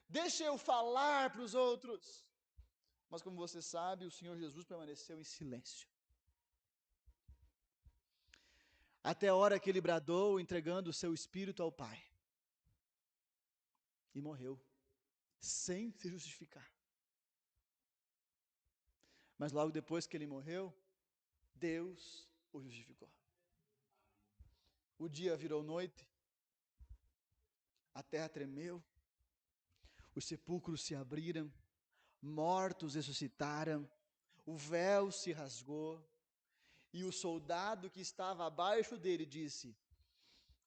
Deixa eu falar para os outros. Mas como você sabe, o Senhor Jesus permaneceu em silêncio. Até a hora que ele bradou, entregando o seu espírito ao Pai. E morreu, sem se justificar. Mas logo depois que ele morreu, Deus o justificou. O dia virou noite, a terra tremeu, os sepulcros se abriram, mortos ressuscitaram, o véu se rasgou, e o soldado que estava abaixo dele disse: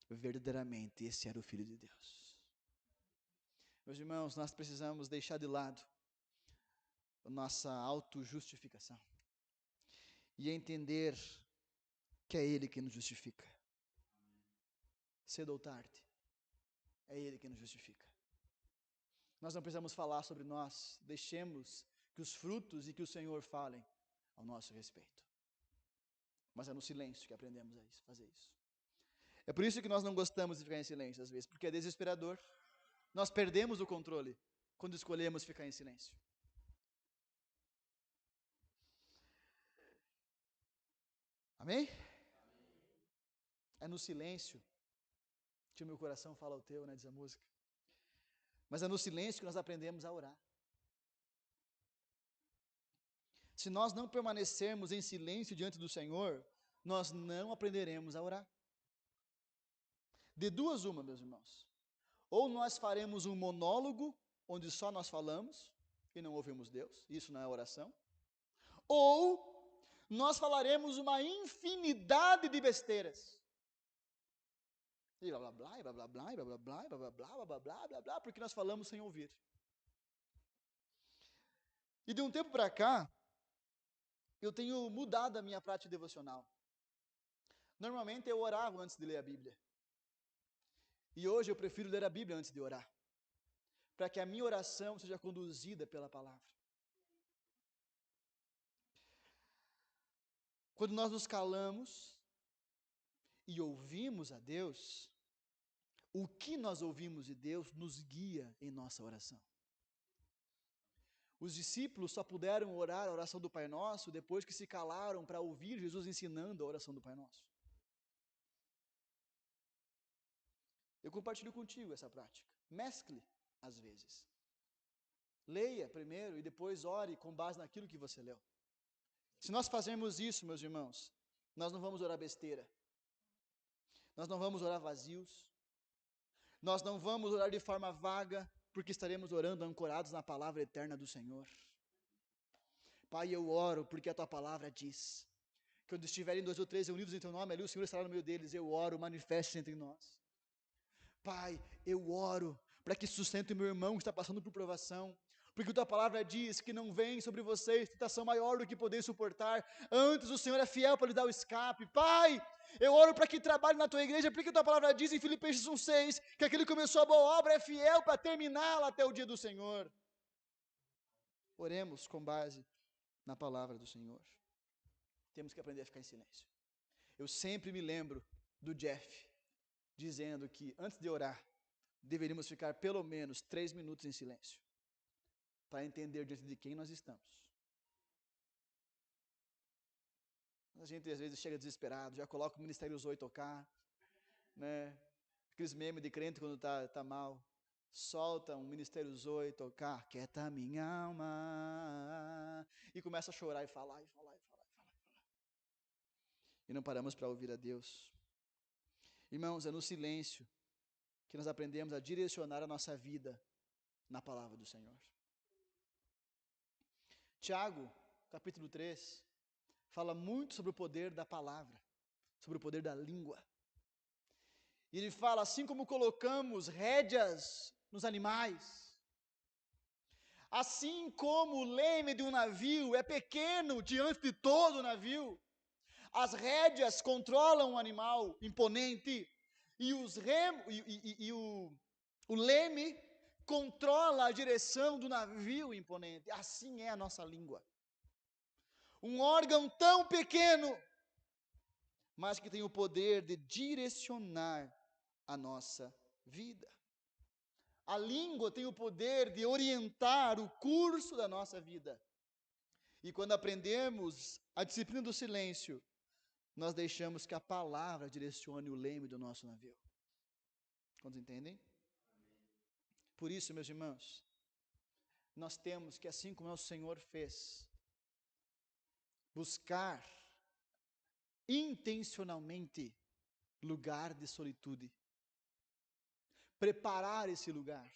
verdadeiramente esse era o Filho de Deus. Meus irmãos, nós precisamos deixar de lado a nossa autojustificação e entender que é Ele que nos justifica. Cedo ou tarde, é Ele que nos justifica. Nós não precisamos falar sobre nós, deixemos que os frutos e que o Senhor falem ao nosso respeito. Mas é no silêncio que aprendemos a fazer isso. É por isso que nós não gostamos de ficar em silêncio às vezes, porque é desesperador. Nós perdemos o controle quando escolhemos ficar em silêncio. Amém? É no silêncio que o meu coração fala ao teu, né, diz a música. Mas é no silêncio que nós aprendemos a orar. Se nós não permanecermos em silêncio diante do Senhor, nós não aprenderemos a orar. De duas uma, meus irmãos. Ou nós faremos um monólogo, onde só nós falamos e não ouvimos Deus, isso não é oração. Ou nós falaremos uma infinidade de besteiras. E blá blá blá, e blá blá blá, e blá blá blá, e blá blá blá, blá blá blá, blá blá, porque nós falamos sem ouvir. E de um tempo para cá, eu tenho mudado a minha prática devocional. Normalmente eu orava antes de ler a Bíblia. E hoje eu prefiro ler a Bíblia antes de orar, para que a minha oração seja conduzida pela palavra. Quando nós nos calamos e ouvimos a Deus, o que nós ouvimos de Deus nos guia em nossa oração. Os discípulos só puderam orar a oração do Pai Nosso depois que se calaram para ouvir Jesus ensinando a oração do Pai Nosso. Eu compartilho contigo essa prática. Mescle, às vezes. Leia primeiro e depois ore com base naquilo que você leu. Se nós fazermos isso, meus irmãos, nós não vamos orar besteira. Nós não vamos orar vazios. Nós não vamos orar de forma vaga, porque estaremos orando ancorados na palavra eterna do Senhor. Pai, eu oro porque a tua palavra diz. Quando estiverem 2 ou 3 reunidos em teu nome, ali o Senhor estará no meio deles. Eu oro, manifeste-se entre nós. Pai, eu oro para que sustente o meu irmão que está passando por provação, porque a tua palavra diz que não vem sobre vocês tentação maior do que poder suportar, antes o Senhor é fiel para lhe dar o escape. Pai, eu oro para que trabalhe na tua igreja, porque a tua palavra diz em Filipenses 1,6, que aquele que começou a boa obra é fiel para terminá-la até o dia do Senhor. Oremos com base na palavra do Senhor. Temos que aprender a ficar em silêncio. Eu sempre me lembro do Jeff, dizendo que antes de orar, deveríamos ficar pelo menos 3 minutos em silêncio, para entender diante de quem nós estamos. A gente às vezes chega desesperado, já coloca o Ministério Zoe tocar, né? Aqueles memes de crente quando tá mal, solta um Ministério Zoe tocar, quieta minha alma, e começa a chorar e falar. E não paramos para ouvir a Deus. Irmãos, é no silêncio que nós aprendemos a direcionar a nossa vida na palavra do Senhor. Tiago, capítulo 3, fala muito sobre o poder da palavra, sobre o poder da língua. E ele fala, assim como colocamos rédeas nos animais, assim como o leme de um navio é pequeno diante de todo o navio, as rédeas controlam o animal imponente, e o leme controla a direção do navio imponente. Assim é a nossa língua. Um órgão tão pequeno, mas que tem o poder de direcionar a nossa vida. A língua tem o poder de orientar o curso da nossa vida. E quando aprendemos a disciplina do silêncio, nós deixamos que a palavra direcione o leme do nosso navio. Quantos entendem? Por isso, meus irmãos, nós temos que, assim como nosso Senhor fez, buscar intencionalmente lugar de solitude, preparar esse lugar,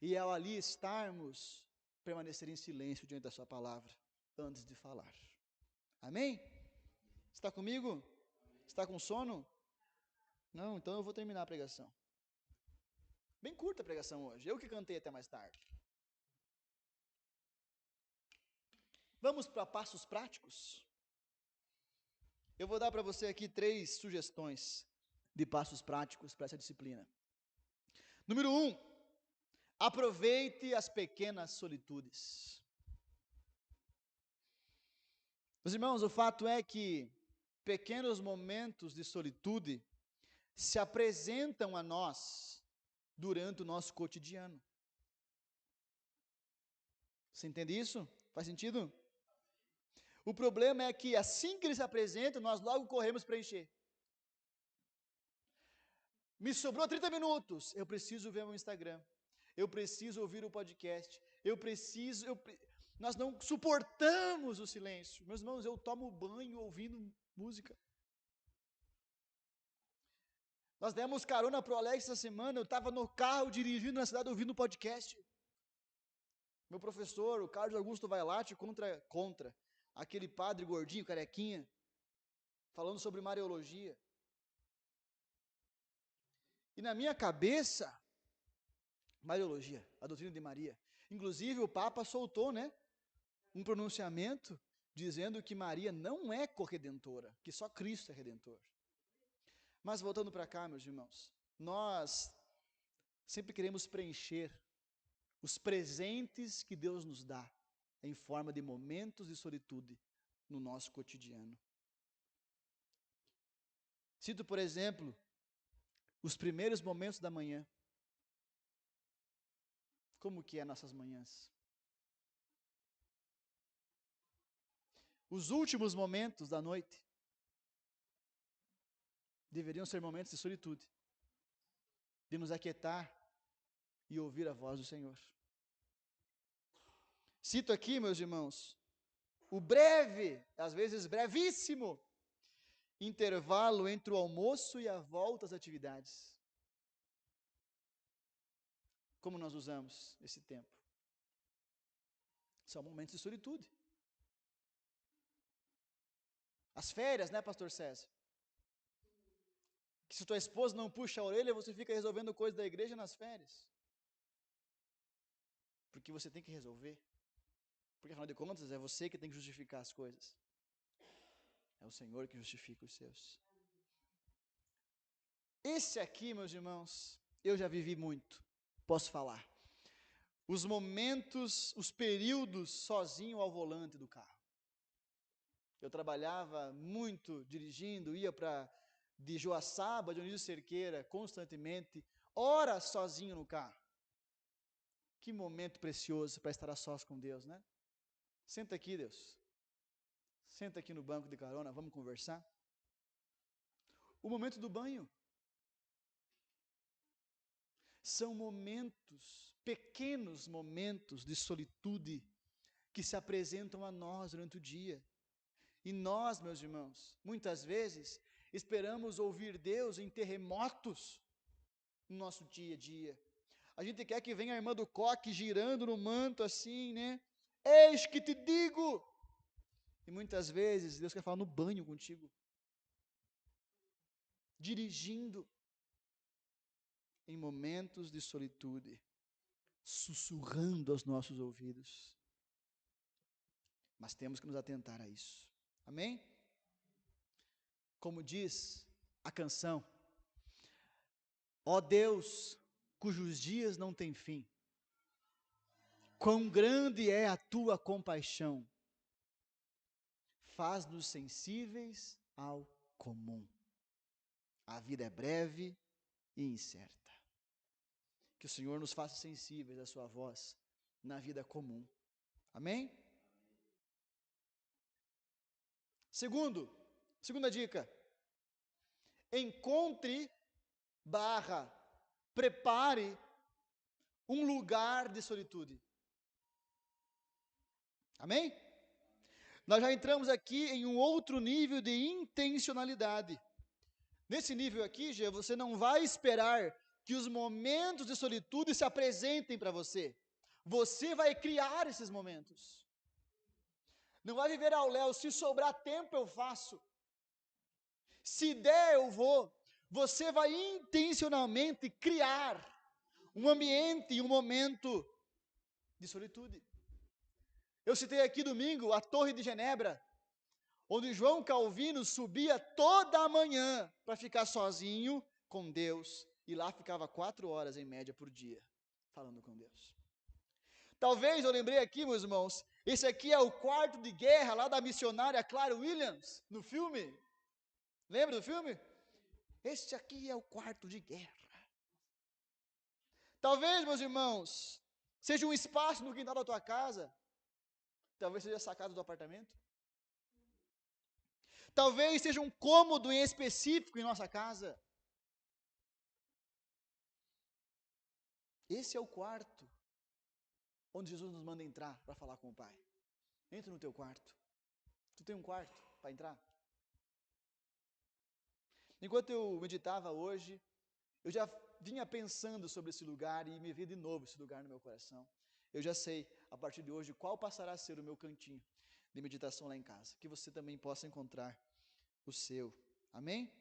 e ao ali estarmos, permanecer em silêncio diante da sua palavra, antes de falar. Amém? Está comigo? Está com sono? Não, então eu vou terminar a pregação. Bem curta a pregação hoje, eu que cantei até mais tarde. Vamos para passos práticos? Eu vou dar para você aqui 3 sugestões de passos práticos para essa disciplina. Número 1, aproveite as pequenas solitudes. Meus irmãos, o fato é que pequenos momentos de solitude se apresentam a nós durante o nosso cotidiano. Você entende isso? Faz sentido? O problema é que assim que eles se apresentam, nós logo corremos para encher. Me sobrou 30 minutos, eu preciso ver meu Instagram, eu preciso ouvir o podcast, Nós não suportamos o silêncio. Meus irmãos, eu tomo banho ouvindo música. Nós demos carona para o Alex essa semana, eu estava no carro dirigindo na cidade ouvindo um podcast. Meu professor, o Carlos Augusto Vailate, contra aquele padre gordinho, carequinha, falando sobre Mariologia. E na minha cabeça, Mariologia, a doutrina de Maria. Inclusive o Papa soltou, um pronunciamento dizendo que Maria não é corredentora, que só Cristo é redentor. Mas voltando para cá, meus irmãos, nós sempre queremos preencher os presentes que Deus nos dá em forma de momentos de solitude no nosso cotidiano. Cito, por exemplo, os primeiros momentos da manhã. Como que é nossas manhãs? Os últimos momentos da noite deveriam ser momentos de solitude, de nos aquietar e ouvir a voz do Senhor. Cito aqui, meus irmãos, o breve, às vezes brevíssimo, intervalo entre o almoço e a volta às atividades. Como nós usamos esse tempo? São momentos de solitude. As férias, pastor César? Que se tua esposa não puxa a orelha, você fica resolvendo coisas da igreja nas férias. Porque você tem que resolver. Porque afinal de contas é você que tem que justificar as coisas. É o Senhor que justifica os seus. Esse aqui, meus irmãos, eu já vivi muito, posso falar. Os momentos, os períodos sozinho ao volante do carro. Eu trabalhava muito dirigindo, ia de Joaçaba, Dionísio Cerqueira, constantemente, horas sozinho no carro. Que momento precioso para estar a sós com Deus, Senta aqui, Deus. Senta aqui no banco de carona, vamos conversar. O momento do banho. São momentos, pequenos momentos de solitude que se apresentam a nós durante o dia. E nós, meus irmãos, muitas vezes esperamos ouvir Deus em terremotos no nosso dia a dia. A gente quer que venha a irmã do coque girando no manto assim, Eis que te digo. E muitas vezes Deus quer falar no banho contigo. Dirigindo. Em momentos de solitude. Sussurrando aos nossos ouvidos. Mas temos que nos atentar a isso. Amém? Como diz a canção, ó Deus, cujos dias não têm fim, quão grande é a tua compaixão, faz-nos sensíveis ao comum. A vida é breve e incerta. Que o Senhor nos faça sensíveis à sua voz na vida comum. Amém? Segunda dica. Prepare um lugar de solitude. Amém? Nós já entramos aqui em um outro nível de intencionalidade. Nesse nível aqui, já você não vai esperar que os momentos de solitude se apresentem para você. Você vai criar esses momentos. Não vai viver ao léu, se sobrar tempo eu faço. Se der eu vou. Você vai intencionalmente criar um ambiente e um momento de solitude. Eu citei aqui domingo a Torre de Genebra, onde João Calvino subia toda a manhã para ficar sozinho com Deus, e lá ficava 4 horas em média por dia, falando com Deus. Talvez, eu lembrei aqui, meus irmãos, esse aqui é o quarto de guerra lá da missionária Clara Williams, no filme. Lembra do filme? Este aqui é o quarto de guerra. Talvez, meus irmãos, seja um espaço no quintal da tua casa, talvez seja a sacada do apartamento. Talvez seja um cômodo em específico em nossa casa. Esse é o quarto onde Jesus nos manda entrar para falar com o Pai. Entra no teu quarto. Tu tem um quarto para entrar? Enquanto eu meditava hoje, eu já vinha pensando sobre esse lugar e me vi de novo esse lugar no meu coração. Eu já sei, a partir de hoje, qual passará a ser o meu cantinho de meditação lá em casa. Que você também possa encontrar o seu. Amém?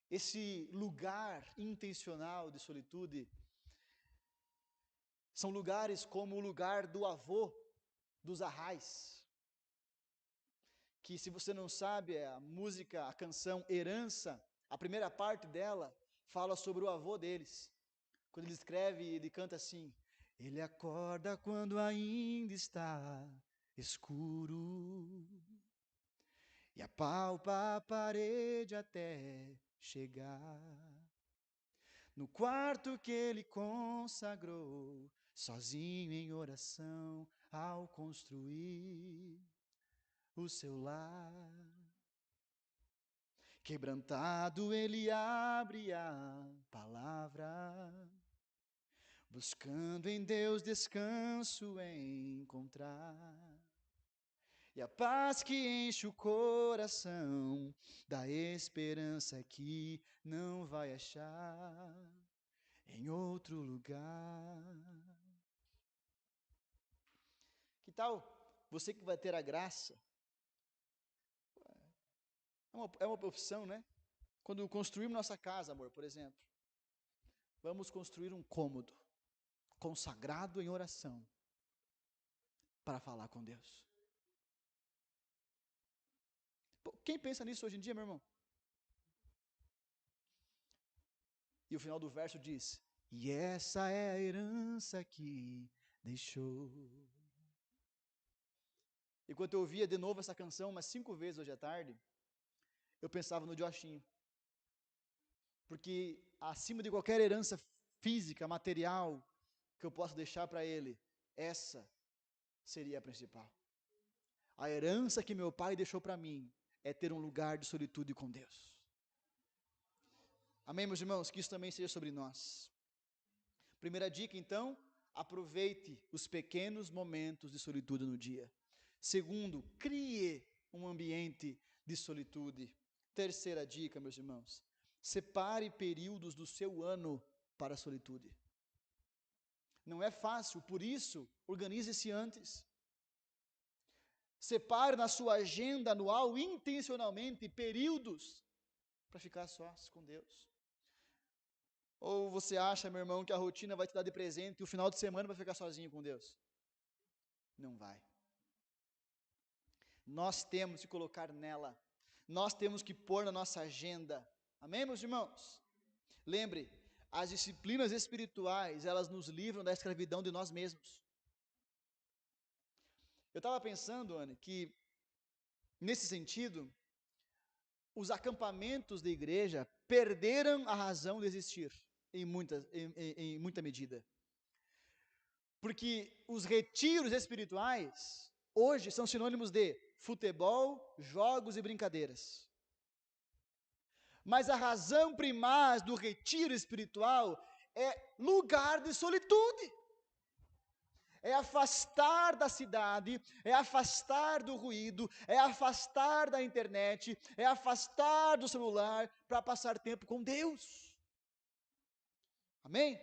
Esse lugar intencional de solitude são lugares como o lugar do avô dos Arrais, que, se você não sabe, é a música, a canção Herança, a primeira parte dela fala sobre o avô deles. Quando ele escreve, ele canta assim: ele acorda quando ainda está escuro e apalpa a parede até chegar no quarto que ele consagrou, sozinho em oração, ao construir o seu lar. Quebrantado ele abre a palavra, buscando em Deus descanso encontrar. E a paz que enche o coração, da esperança que não vai achar em outro lugar. Que tal você que vai ter a graça? É uma opção, né? Quando construímos nossa casa, amor, por exemplo, vamos construir um cômodo consagrado em oração para falar com Deus. Quem pensa nisso hoje em dia, meu irmão? E o final do verso diz: e essa é a herança que deixou. E quando eu ouvia de novo essa canção umas 5 vezes hoje à tarde, eu pensava no Joshinho. Porque acima de qualquer herança física, material, que eu possa deixar para ele, essa seria a principal. A herança que meu pai deixou para mim é ter um lugar de solitude com Deus. Amém, meus irmãos? Que isso também seja sobre nós. Primeira dica, então, aproveite os pequenos momentos de solitude no dia. Segundo, crie um ambiente de solitude. Terceira dica, meus irmãos, separe períodos do seu ano para a solitude. Não é fácil, por isso, organize-se antes. Separe na sua agenda anual, intencionalmente, períodos para ficar sós com Deus. Ou você acha, meu irmão, que a rotina vai te dar de presente e o final de semana vai ficar sozinho com Deus? Não vai. Nós temos que colocar nela. Nós temos que pôr na nossa agenda. Amém, meus irmãos? Lembre, as disciplinas espirituais, elas nos livram da escravidão de nós mesmos. Eu estava pensando, Anne, que, nesse sentido, os acampamentos da igreja perderam a razão de existir, em muita medida. Porque os retiros espirituais, hoje, são sinônimos de futebol, jogos e brincadeiras. Mas a razão primaz do retiro espiritual é lugar de solitude. É afastar da cidade, é afastar do ruído, é afastar da internet, é afastar do celular para passar tempo com Deus. Amém?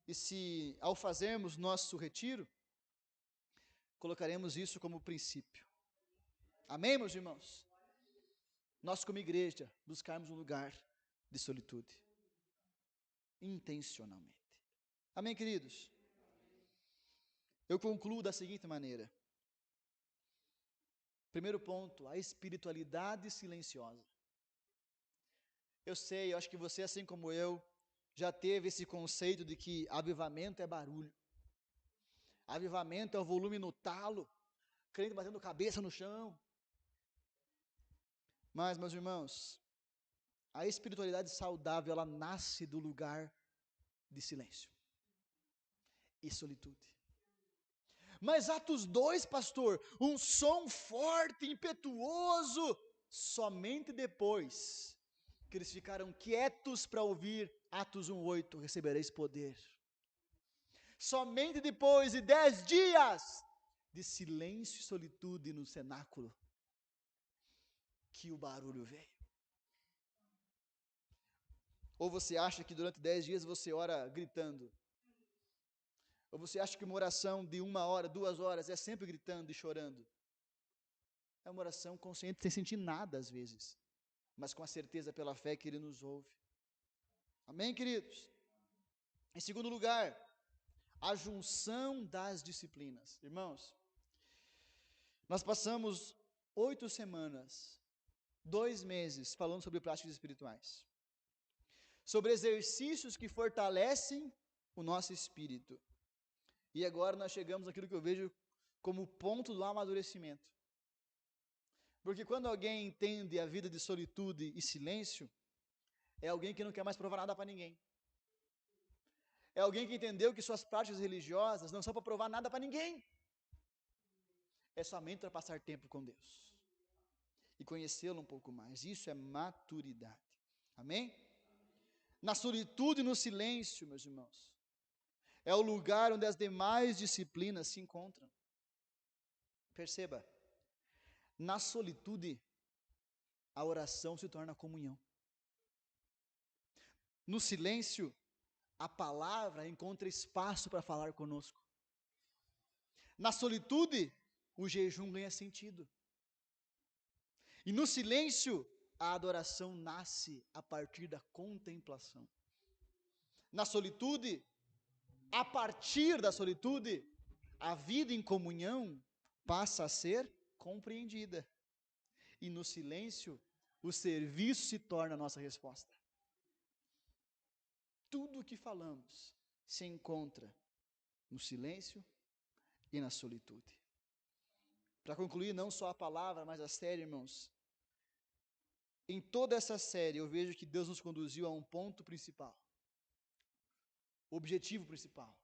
E se, ao fazermos nosso retiro, colocaremos isso como princípio. Amém, meus irmãos? Nós, como igreja, buscarmos um lugar de solitude, intencionalmente. Amém, queridos? Eu concluo da seguinte maneira. Primeiro ponto, a espiritualidade silenciosa. Eu sei, eu acho que você, assim como eu, já teve esse conceito de que avivamento é barulho. Avivamento é o volume no talo, crente batendo cabeça no chão. Mas, meus irmãos, a espiritualidade saudável, ela nasce do lugar de silêncio e solitude. Mas Atos 2, pastor, um som forte, impetuoso, somente depois que eles ficaram quietos para ouvir Atos 1:8, recebereis poder. Somente depois de 10 dias de silêncio e solitude no cenáculo que o barulho veio. Ou você acha que durante 10 dias você ora gritando? Ou você acha que uma oração de 1 hora, 2 horas é sempre gritando e chorando? É uma oração consciente, sem sentir nada às vezes, mas com a certeza pela fé que Ele nos ouve. Amém, queridos? Em segundo lugar, a junção das disciplinas. Irmãos, nós passamos 8 semanas, 2 meses, falando sobre práticas espirituais, sobre exercícios que fortalecem o nosso espírito. E agora nós chegamos naquilo que eu vejo como ponto do amadurecimento. Porque quando alguém entende a vida de solitude e silêncio, é alguém que não quer mais provar nada para ninguém. É alguém que entendeu que suas práticas religiosas não são para provar nada para ninguém. É somente para passar tempo com Deus e conhecê-lo um pouco mais. Isso é maturidade. Amém? Na solitude e no silêncio, meus irmãos, é o lugar onde as demais disciplinas se encontram. Perceba, na solitude, a oração se torna comunhão. No silêncio, a palavra encontra espaço para falar conosco. Na solitude, o jejum ganha sentido. E no silêncio, a adoração nasce a partir da contemplação. Na solitude, a partir da solitude, a vida em comunhão passa a ser compreendida. E no silêncio, o serviço se torna a nossa resposta. Tudo o que falamos se encontra no silêncio e na solitude. Para concluir, não só a palavra, mas a série, irmãos. Em toda essa série, eu vejo que Deus nos conduziu a um ponto principal. O objetivo principal.